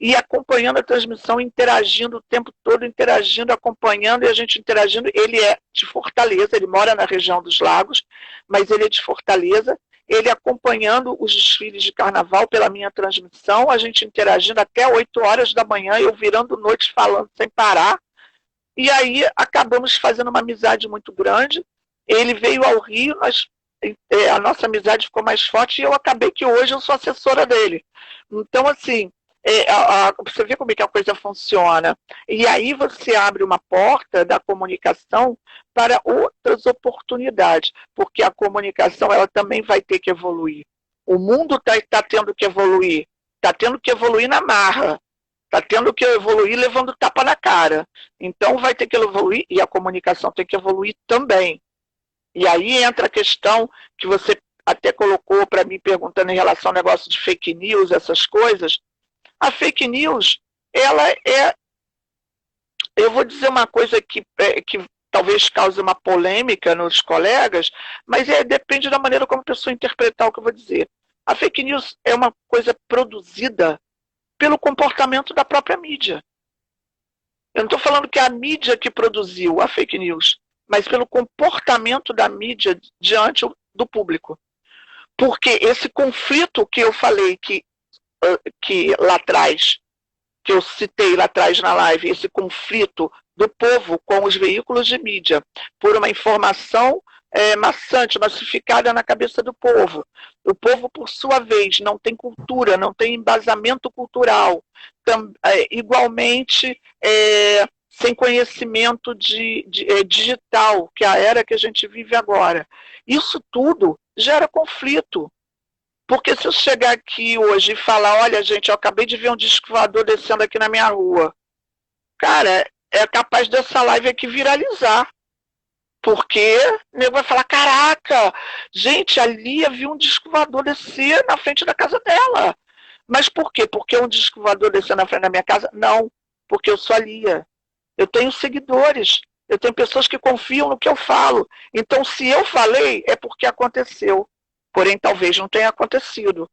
Speaker 2: E acompanhando a transmissão, interagindo o tempo todo, interagindo, acompanhando, e a gente interagindo. Ele é de Fortaleza, ele mora na região dos Lagos, mas ele é de Fortaleza. Ele acompanhando os desfiles de carnaval pela minha transmissão, a gente interagindo até 8 horas da manhã, eu virando noite falando sem parar. E aí acabamos fazendo uma amizade muito grande. Ele veio ao Rio, a nossa amizade ficou mais forte, e eu acabei que hoje eu sou assessora dele. Então, assim, você vê como é que a coisa funciona. E aí você abre uma porta da comunicação para outras oportunidades, porque a comunicação ela também vai ter que evoluir. O mundo está tendo que evoluir, está tendo que evoluir na marra. Está tendo que evoluir levando tapa na cara. Então vai ter que evoluir, e a comunicação tem que evoluir também. E aí entra a questão que você até colocou para mim, perguntando em relação ao negócio de fake news, essas coisas. A fake news, ela é... Eu vou dizer uma coisa que talvez cause uma polêmica nos colegas, mas depende da maneira como a pessoa interpretar o que eu vou dizer. A fake news é uma coisa produzida pelo comportamento da própria mídia. Eu não estou falando que é a mídia que produziu a fake news, mas pelo comportamento da mídia diante do público. Porque esse conflito que eu falei que lá atrás, que eu citei lá atrás na live, esse conflito do povo com os veículos de mídia, por uma informação maçante, massificada na cabeça do povo. O povo, por sua vez, não tem cultura, não tem embasamento cultural, igualmente sem conhecimento digital, que é a era que a gente vive agora. Isso tudo gera conflito. Porque se eu chegar aqui hoje e falar, olha, gente, eu acabei de ver um disco voador descendo aqui na minha rua, cara, é capaz dessa live aqui viralizar. Porque o nego vai falar, caraca, gente, a Lia viu um disco voador descer na frente da casa dela. Mas por quê? Porque um disco voador descer na frente da minha casa? Não, porque eu sou a Lia. Eu tenho seguidores, eu tenho pessoas que confiam no que eu falo. Então, se eu falei, é porque aconteceu. Porém, talvez não tenha acontecido.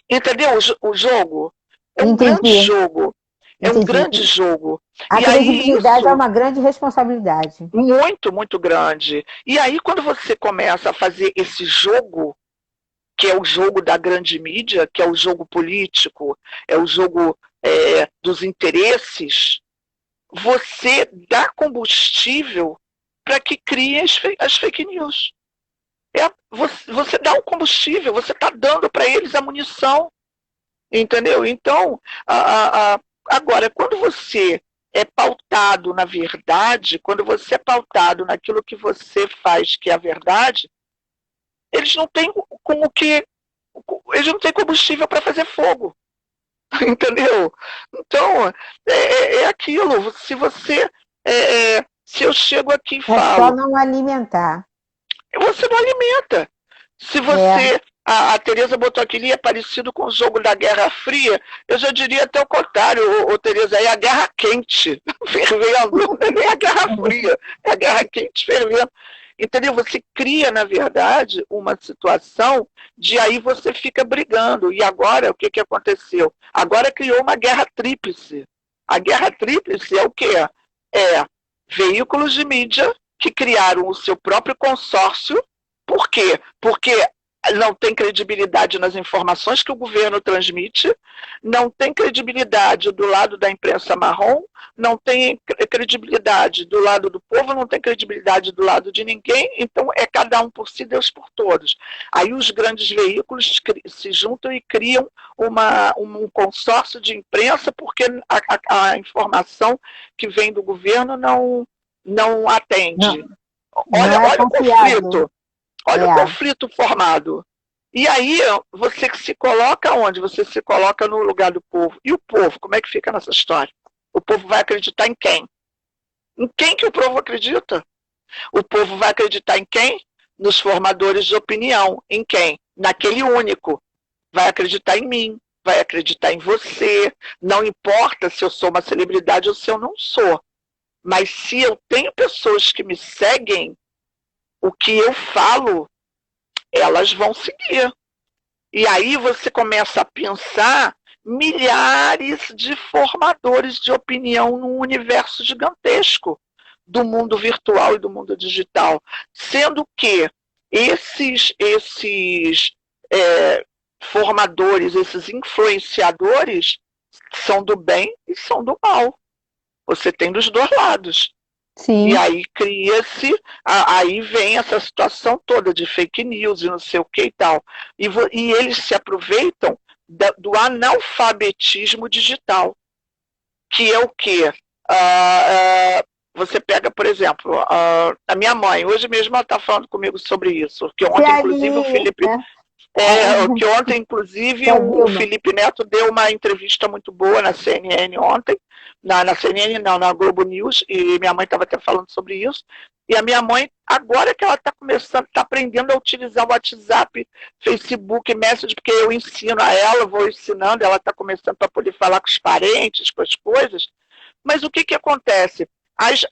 Speaker 2: Entendeu o jogo? É um grande jogo. É um grande jogo.
Speaker 1: A credibilidade é uma grande responsabilidade.
Speaker 2: Muito, muito grande. E aí, quando você começa a fazer esse jogo, que é o jogo da grande mídia, que é o jogo político, é o jogo dos interesses, você dá combustível para que criem as fake news. Você dá o combustível, você está dando para eles a munição. Entendeu? Então, agora, quando você é pautado na verdade, quando você é pautado naquilo que você faz, que é a verdade, eles não têm eles não têm combustível para fazer fogo. Entendeu? Então, é aquilo. Se eu chego aqui e falo...
Speaker 1: É só não alimentar.
Speaker 2: Você não alimenta. Se você... A Tereza botou aqui, é parecido com o jogo da Guerra Fria. Eu já diria até o contrário, Tereza, é a Guerra Quente, fervendo, não é nem a Guerra Fria, é a Guerra Quente fervendo. Entendeu? Você cria, na verdade, uma situação de aí você fica brigando. E agora, o que aconteceu? Agora criou uma guerra tríplice. A guerra tríplice é o quê? É veículos de mídia que criaram o seu próprio consórcio. Por quê? Porque não tem credibilidade nas informações que o governo transmite, não tem credibilidade do lado da imprensa marrom, não tem credibilidade do lado do povo, não tem credibilidade do lado de ninguém, então é cada um por si, Deus por todos. Aí os grandes veículos se juntam e criam um consórcio de imprensa, porque a informação que vem do governo não atende. Olha o conflito. Olha o conflito formado. E aí você se coloca onde? Você se coloca no lugar do povo. E o povo, como é que fica nessa história? O povo vai acreditar em quem? Em quem que o povo acredita? O povo vai acreditar em quem? Nos formadores de opinião. Em quem? Naquele único. Vai acreditar em mim, vai acreditar em você. Não importa se eu sou uma celebridade ou se eu não sou. Mas se eu tenho pessoas que me seguem, o que eu falo, elas vão seguir. E aí você começa a pensar milhares de formadores de opinião num universo gigantesco do mundo virtual e do mundo digital. Sendo que esses formadores, esses influenciadores, são do bem e são do mal. Você tem dos dois lados. Sim. E aí cria-se, aí vem essa situação toda de fake news e não sei o que e tal. E eles se aproveitam do analfabetismo digital, que é o quê? Você pega, por exemplo, a minha mãe, hoje mesmo ela está falando comigo sobre isso, que ontem, inclusive, o Felipe... que ontem, inclusive, o Felipe Neto deu uma entrevista muito boa na CNN ontem, na CNN não, na Globo News, e minha mãe estava até falando sobre isso, e a minha mãe, agora que ela está começando, está aprendendo a utilizar o WhatsApp, Facebook, Messenger, porque eu ensino a ela, vou ensinando, ela está começando para poder falar com os parentes, com as coisas, mas o que acontece? As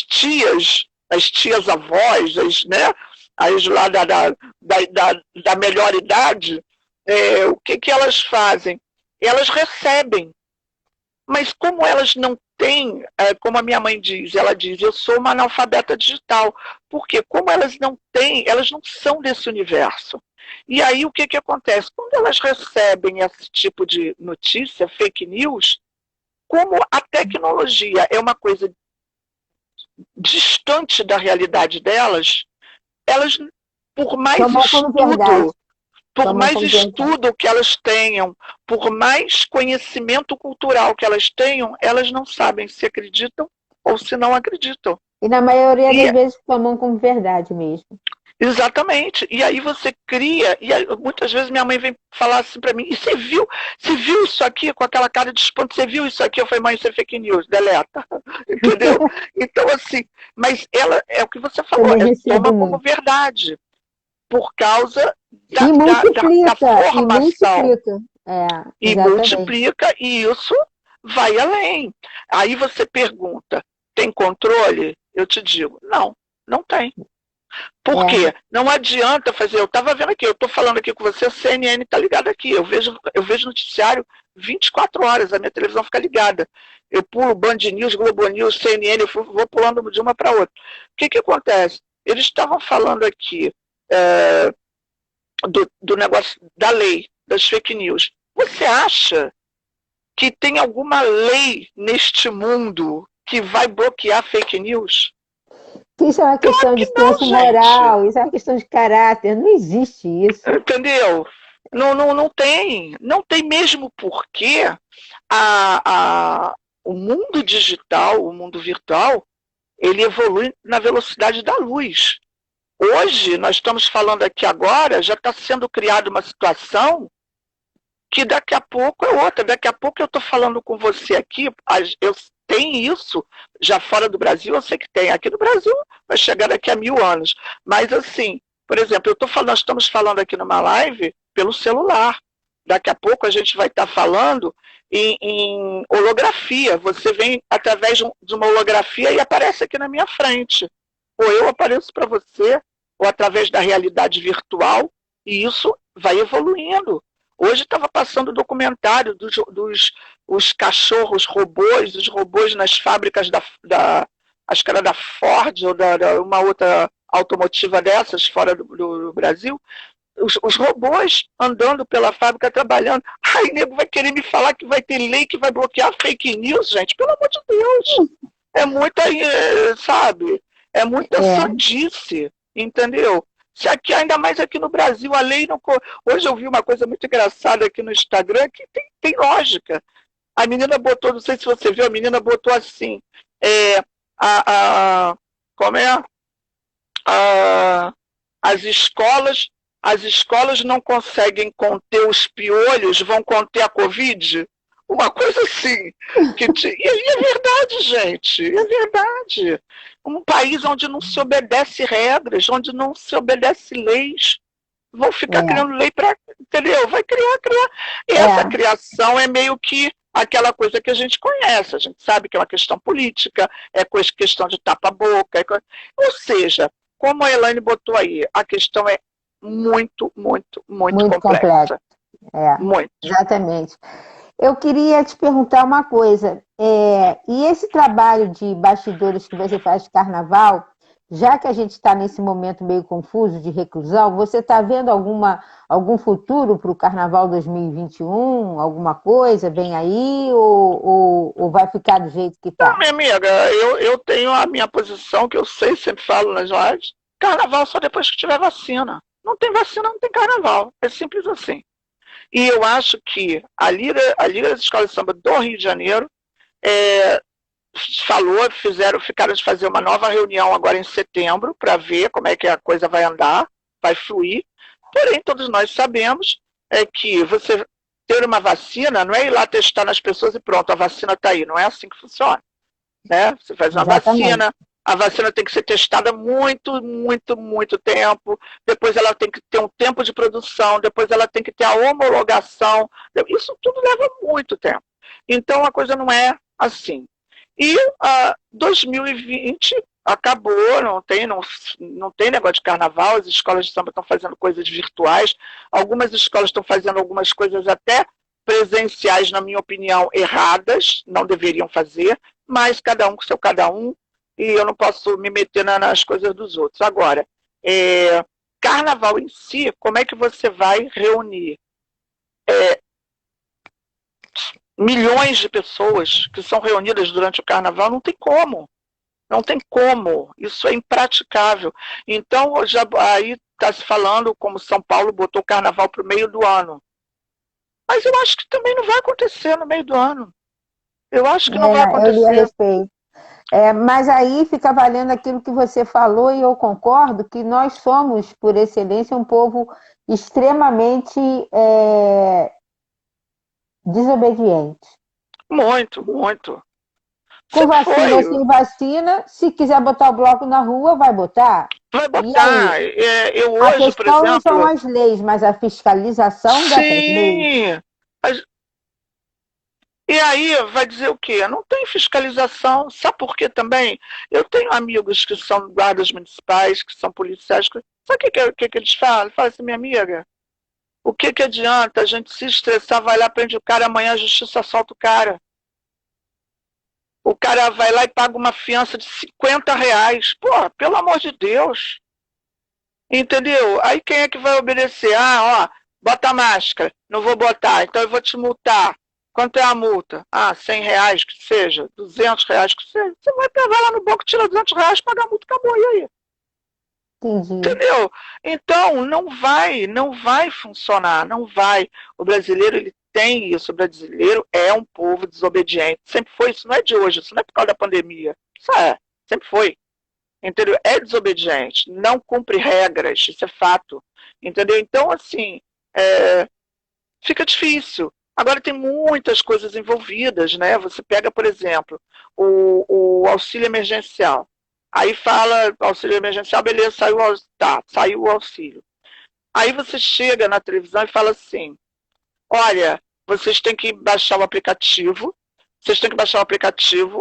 Speaker 2: tias avós, né? As lá da melhor idade, o que elas fazem? Elas recebem, mas como elas não têm, como a minha mãe diz, ela diz, eu sou uma analfabeta digital, porque como elas não têm, elas não são desse universo. E aí o que acontece? Quando elas recebem esse tipo de notícia, fake news, como a tecnologia é uma coisa distante da realidade delas, elas, por mais estudo que elas tenham, por mais conhecimento cultural que elas tenham, elas não sabem se acreditam ou se não acreditam.
Speaker 1: E na maioria das vezes tomam como verdade mesmo.
Speaker 2: Exatamente. E aí você cria, e aí, muitas vezes minha mãe vem falar assim para mim, e você viu isso aqui com aquela cara de espanto, você viu isso aqui? Eu falei, mãe, isso é fake news, deleta. Entendeu? Então, assim, mas ela, é o que você falou, ela toma como verdade, por causa da formação. E multiplica, e isso vai além. Aí você pergunta, tem controle? Eu te digo, não tem. Por quê? Não adianta fazer, eu estava vendo aqui, eu estou falando aqui com você, a CNN está ligada aqui, eu vejo noticiário 24 horas, a minha televisão fica ligada. Eu pulo Band News, Globo News, CNN, eu vou pulando de uma para outra. O que acontece? Eles estavam falando aqui do negócio da lei, das fake news. Você acha que tem alguma lei neste mundo que vai bloquear fake news?
Speaker 1: Isso é uma questão de senso moral, isso é uma questão de caráter, não existe isso.
Speaker 2: Entendeu? Não tem. Não tem mesmo porque o mundo digital, o mundo virtual, ele evolui na velocidade da luz. Hoje, nós estamos falando aqui agora, já está sendo criada uma situação que daqui a pouco é outra. Daqui a pouco eu estou falando com você aqui, eu tenho isso, já fora do Brasil, eu sei que tem. Aqui no Brasil vai chegar daqui a 1000 anos. Mas assim, por exemplo, nós estamos falando aqui numa live pelo celular. Daqui a pouco a gente vai estar falando em holografia. Você vem através de uma holografia e aparece aqui na minha frente. Ou eu apareço para você, ou através da realidade virtual, e isso vai evoluindo. Hoje estava passando o documentário dos cachorros robôs, os robôs nas fábricas acho que era da Ford ou uma outra automotiva dessas fora do Brasil, os robôs andando pela fábrica trabalhando. Aí nego vai querer me falar que vai ter lei que vai bloquear fake news, gente. Pelo amor de Deus. É muita, sabe? É muita sandice, entendeu? Se aqui, ainda mais aqui no Brasil, a lei não. Hoje eu vi uma coisa muito engraçada aqui no Instagram que tem lógica. A menina botou, não sei se você viu, a menina botou assim. É, a, como é? A, as escolas as escolas não conseguem conter os piolhos, vão conter a Covid? Uma coisa assim. E é verdade, gente, é verdade. Um país onde não se obedece regras, onde não se obedece leis, vão ficar criando lei para. Entendeu? Vai criar. E essa criação é meio que aquela coisa que a gente conhece, a gente sabe que é uma questão política, é questão de tapa-boca. Ou seja, como a Elaine botou aí, a questão é muito, muito, muito complexa.
Speaker 1: Muito. Exatamente. Eu queria te perguntar uma coisa. E esse trabalho de bastidores que você faz de carnaval, já que a gente está nesse momento meio confuso de reclusão, você está vendo algum futuro para o Carnaval 2021? Alguma coisa vem aí ou vai ficar do jeito que está?
Speaker 2: Não, minha amiga, eu tenho a minha posição, que eu sempre falo nas lives. Carnaval só depois que tiver vacina. Não tem vacina, não tem carnaval. É simples assim. E eu acho que a Liga das Escolas de Samba do Rio de Janeiro ficaram de fazer uma nova reunião agora em setembro para ver como é que a coisa vai andar, vai fluir. Porém, todos nós sabemos que você ter uma vacina não é ir lá testar nas pessoas e pronto, a vacina está aí. Não é assim que funciona. Né? Você faz uma vacina, a vacina tem que ser testada muito, muito, muito tempo, depois ela tem que ter um tempo de produção, depois ela tem que ter a homologação, isso tudo leva muito tempo. Então a coisa não é assim. E 2020 acabou, não tem negócio de carnaval, as escolas de samba estão fazendo coisas virtuais, algumas escolas estão fazendo algumas coisas até presenciais, na minha opinião, erradas, não deveriam fazer, mas cada um com seu cada um, e eu não posso me meter nas coisas dos outros. Agora, carnaval em si, como é que você vai reunir milhões de pessoas que são reunidas durante o carnaval? Não tem como. Não tem como. Isso é impraticável. Então, aí está se falando como São Paulo botou o carnaval para o meio do ano. Mas eu acho que também não vai acontecer no meio do ano. Eu acho que não vai acontecer.
Speaker 1: Eu li a respeito. Mas aí fica valendo aquilo que você falou, e eu concordo que nós somos, por excelência, um povo extremamente desobediente.
Speaker 2: Muito, muito.
Speaker 1: Com vacina ou sem vacina, se quiser botar o bloco na rua, vai botar.
Speaker 2: Vai botar. Eu hoje,
Speaker 1: a questão
Speaker 2: por exemplo,
Speaker 1: não são as leis, mas a fiscalização dessas leis.
Speaker 2: E aí vai dizer o quê? Não tem fiscalização. Sabe por quê também? Eu tenho amigos que são guardas municipais, que são policiais. Sabe o que eles falam? Fala assim, minha amiga, o que adianta a gente se estressar, vai lá, prende o cara, amanhã a justiça solta o cara. O cara vai lá e paga uma fiança de R$50. Pô, pelo amor de Deus. Entendeu? Aí quem é que vai obedecer? Bota a máscara. Não vou botar, então eu vou te multar. Quanto é a multa? R$100 que seja, R$200 que seja. Você vai lá no banco, tira R$200, paga a multa, acabou, e aí?
Speaker 1: Entendi.
Speaker 2: Entendeu? Então, não vai funcionar, não vai. O brasileiro, ele tem isso, o brasileiro é um povo desobediente. Sempre foi, isso não é de hoje, isso não é por causa da pandemia. Isso sempre foi. Entendeu? É desobediente, não cumpre regras, isso é fato. Entendeu? Então, assim, fica difícil. Agora tem muitas coisas envolvidas, né? Você pega, por exemplo, o auxílio emergencial. Aí fala, auxílio emergencial, beleza, saiu o auxílio. Aí você chega na televisão e fala assim, olha, vocês têm que baixar o aplicativo,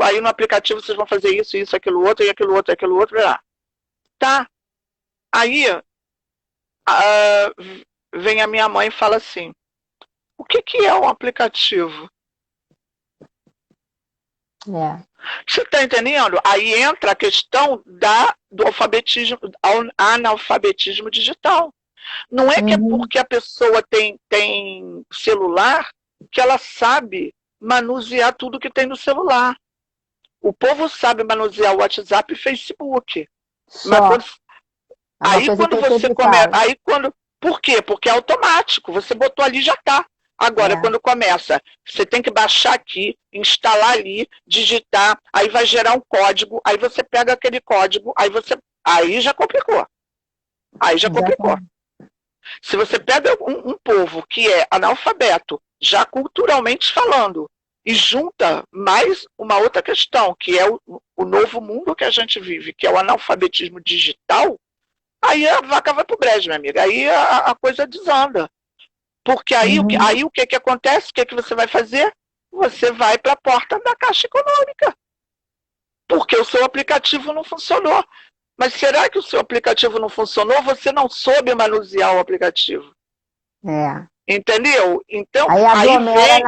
Speaker 2: aí no aplicativo vocês vão fazer isso, isso, aquilo outro, e aquilo outro, aquilo outro, tá. Aí vem a minha mãe e fala assim, o que é um aplicativo?
Speaker 1: É.
Speaker 2: Você está entendendo? Aí entra a questão do analfabetismo digital. Não é que é
Speaker 1: Uhum.
Speaker 2: porque a pessoa tem celular que ela sabe manusear tudo que tem no celular. O povo sabe manusear o WhatsApp e Facebook. Mas quando,
Speaker 1: Só. É uma coisa que eu
Speaker 2: você
Speaker 1: sempre
Speaker 2: começa.
Speaker 1: falo.
Speaker 2: Por quê? Porque é automático. Você botou ali já está. Agora,
Speaker 1: É,
Speaker 2: quando começa, você tem que baixar aqui, instalar ali, digitar, aí vai gerar um código, aí você pega aquele código, aí já complicou. Aí já complicou.
Speaker 1: exatamente.
Speaker 2: Se você pega um povo que é analfabeto, já culturalmente falando, e junta mais uma outra questão, que é o novo mundo que a gente vive, que é o analfabetismo digital, aí a vaca vai pro brejo, minha amiga. Aí a coisa desanda. Porque aí,
Speaker 1: Uhum.
Speaker 2: o que acontece? O que você vai fazer? Você vai para a porta da Caixa Econômica. Porque o seu aplicativo não funcionou. Mas será que o seu aplicativo não funcionou? Você não soube manusear o aplicativo.
Speaker 1: É.
Speaker 2: Entendeu? Então,
Speaker 1: Aí
Speaker 2: aí vem,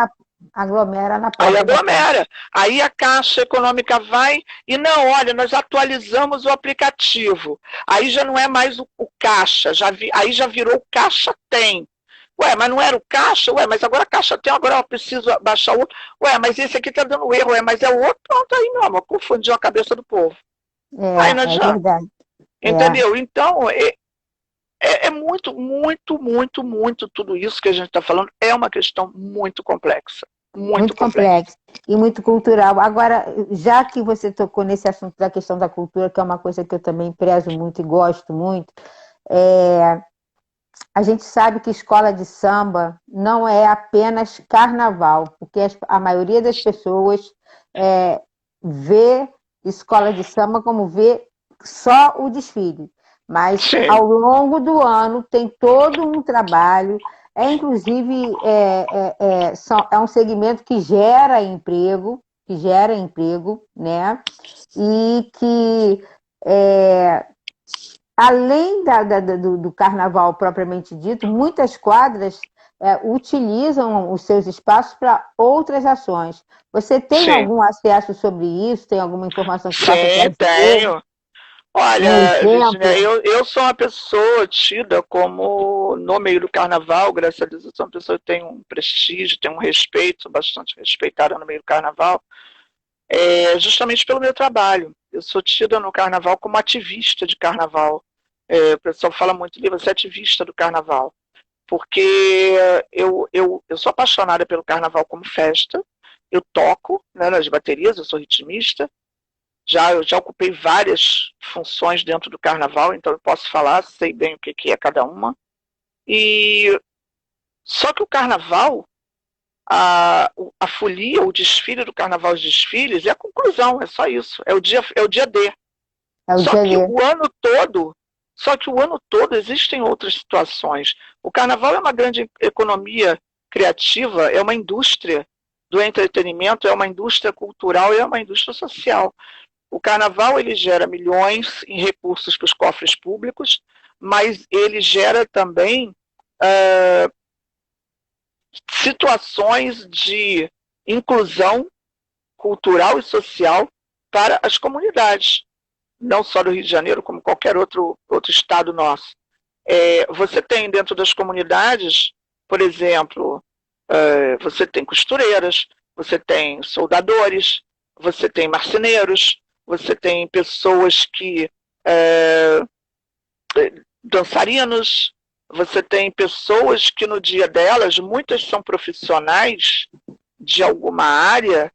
Speaker 1: aglomera na
Speaker 2: aí
Speaker 1: porta da casa.
Speaker 2: aglomera. Aí a Caixa Econômica vai e não, olha, nós atualizamos o aplicativo. Aí já não é mais o Caixa, aí já virou o Caixa Tem. Ué, mas não era o Caixa? Ué, mas agora a Caixa Tem, agora eu preciso baixar o outro. Ué, mas esse aqui tá dando erro, ué, mas é o outro. Pronto, aí, meu amor, confundiu a cabeça do povo. Aí não
Speaker 1: É, é
Speaker 2: adianta.
Speaker 1: verdade. É.
Speaker 2: Entendeu? Então, é muito, muito, muito, muito tudo isso que a gente está falando é uma questão muito complexa. Muito
Speaker 1: Muito
Speaker 2: complexa.
Speaker 1: complexo e muito cultural. Agora, já que você tocou nesse assunto da questão da cultura, que é uma coisa que eu também prezo muito e gosto muito, é, a gente sabe que escola de samba não é apenas carnaval, porque a maioria das pessoas vê escola de samba como vê só o desfile. Mas
Speaker 2: Sim,
Speaker 1: ao longo do ano tem todo um trabalho, inclusive é um segmento que gera emprego, né? E que além do carnaval propriamente dito, muitas quadras utilizam os seus espaços para outras ações. Você tem
Speaker 2: sim,
Speaker 1: algum acesso sobre isso? Tem alguma informação que possa
Speaker 2: sim,
Speaker 1: trazer?
Speaker 2: tenho.
Speaker 1: Um
Speaker 2: Olha, Virginia,
Speaker 1: exemplo?
Speaker 2: eu sou uma pessoa tida como, no meio do carnaval, graças a Deus, eu sou uma pessoa que tem um prestígio, tem um respeito, sou bastante respeitada no meio do carnaval, justamente pelo meu trabalho. Eu sou tida no carnaval como ativista de carnaval. O pessoal fala muito de você é ativista do carnaval, porque eu sou apaixonada pelo carnaval como festa, eu toco, né, nas baterias, eu sou ritmista, eu já ocupei várias funções dentro do carnaval, então eu posso falar, sei bem o que é cada uma. E só que o carnaval, a folia, o desfile do carnaval, os desfiles, é a conclusão, é só isso, é o dia D.
Speaker 1: É o
Speaker 2: Só que
Speaker 1: GD.
Speaker 2: o ano todo, existem outras situações. O carnaval é uma grande economia criativa, é uma indústria do entretenimento, é uma indústria cultural e é uma indústria social. O carnaval ele gera milhões em recursos para os cofres públicos, mas ele gera também uh, situações de inclusão cultural e social para as comunidades, não só do Rio de Janeiro, como qualquer outro estado nosso. Você tem dentro das comunidades, por exemplo, você tem costureiras, você tem soldadores, você tem marceneiros, você tem pessoas que dançarinos, você tem pessoas que no dia delas, muitas são profissionais de alguma área,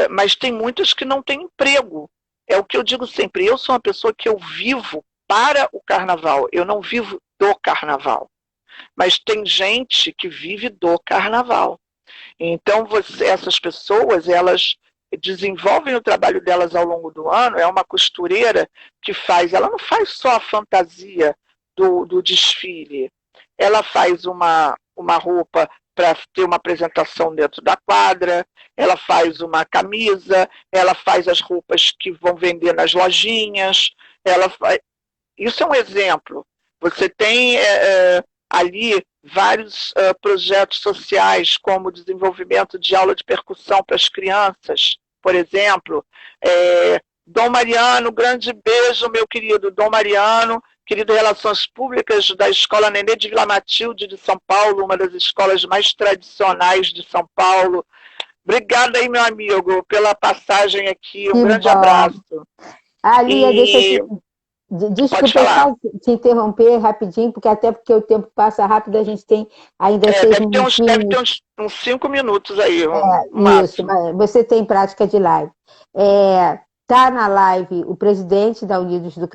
Speaker 2: mas tem muitas que não têm emprego. É o que eu digo sempre, eu sou uma pessoa que eu vivo para o carnaval, eu não vivo do carnaval. Mas tem gente que vive do carnaval. Então, essas pessoas, elas desenvolvem o trabalho delas ao longo do ano, é uma costureira que ela não faz só a fantasia do desfile, ela faz uma roupa para ter uma apresentação dentro da quadra, ela faz uma camisa, ela faz as roupas que vão vender nas lojinhas, isso é um exemplo. Você tem ali vários projetos sociais, como o desenvolvimento de aula de percussão para as crianças, por exemplo. Dom Mariano, grande beijo, meu querido Dom Mariano, querido Relações Públicas da Escola Nenê de Vila Matilde de São Paulo, uma das escolas mais tradicionais de São Paulo. Obrigada aí, meu amigo, pela passagem aqui. Um
Speaker 1: Que
Speaker 2: grande
Speaker 1: bom.
Speaker 2: abraço.
Speaker 1: Lia, deixa
Speaker 2: E
Speaker 1: eu
Speaker 2: pode
Speaker 1: desculpa
Speaker 2: falar.
Speaker 1: só te interromper rapidinho, porque até porque o tempo passa rápido, a gente tem ainda 6
Speaker 2: Deve ter
Speaker 1: minutinhos.
Speaker 2: uns 5 minutos aí, um
Speaker 1: Isso,
Speaker 2: máximo.
Speaker 1: mas você tem prática de live. Tá na live o presidente da Unidos do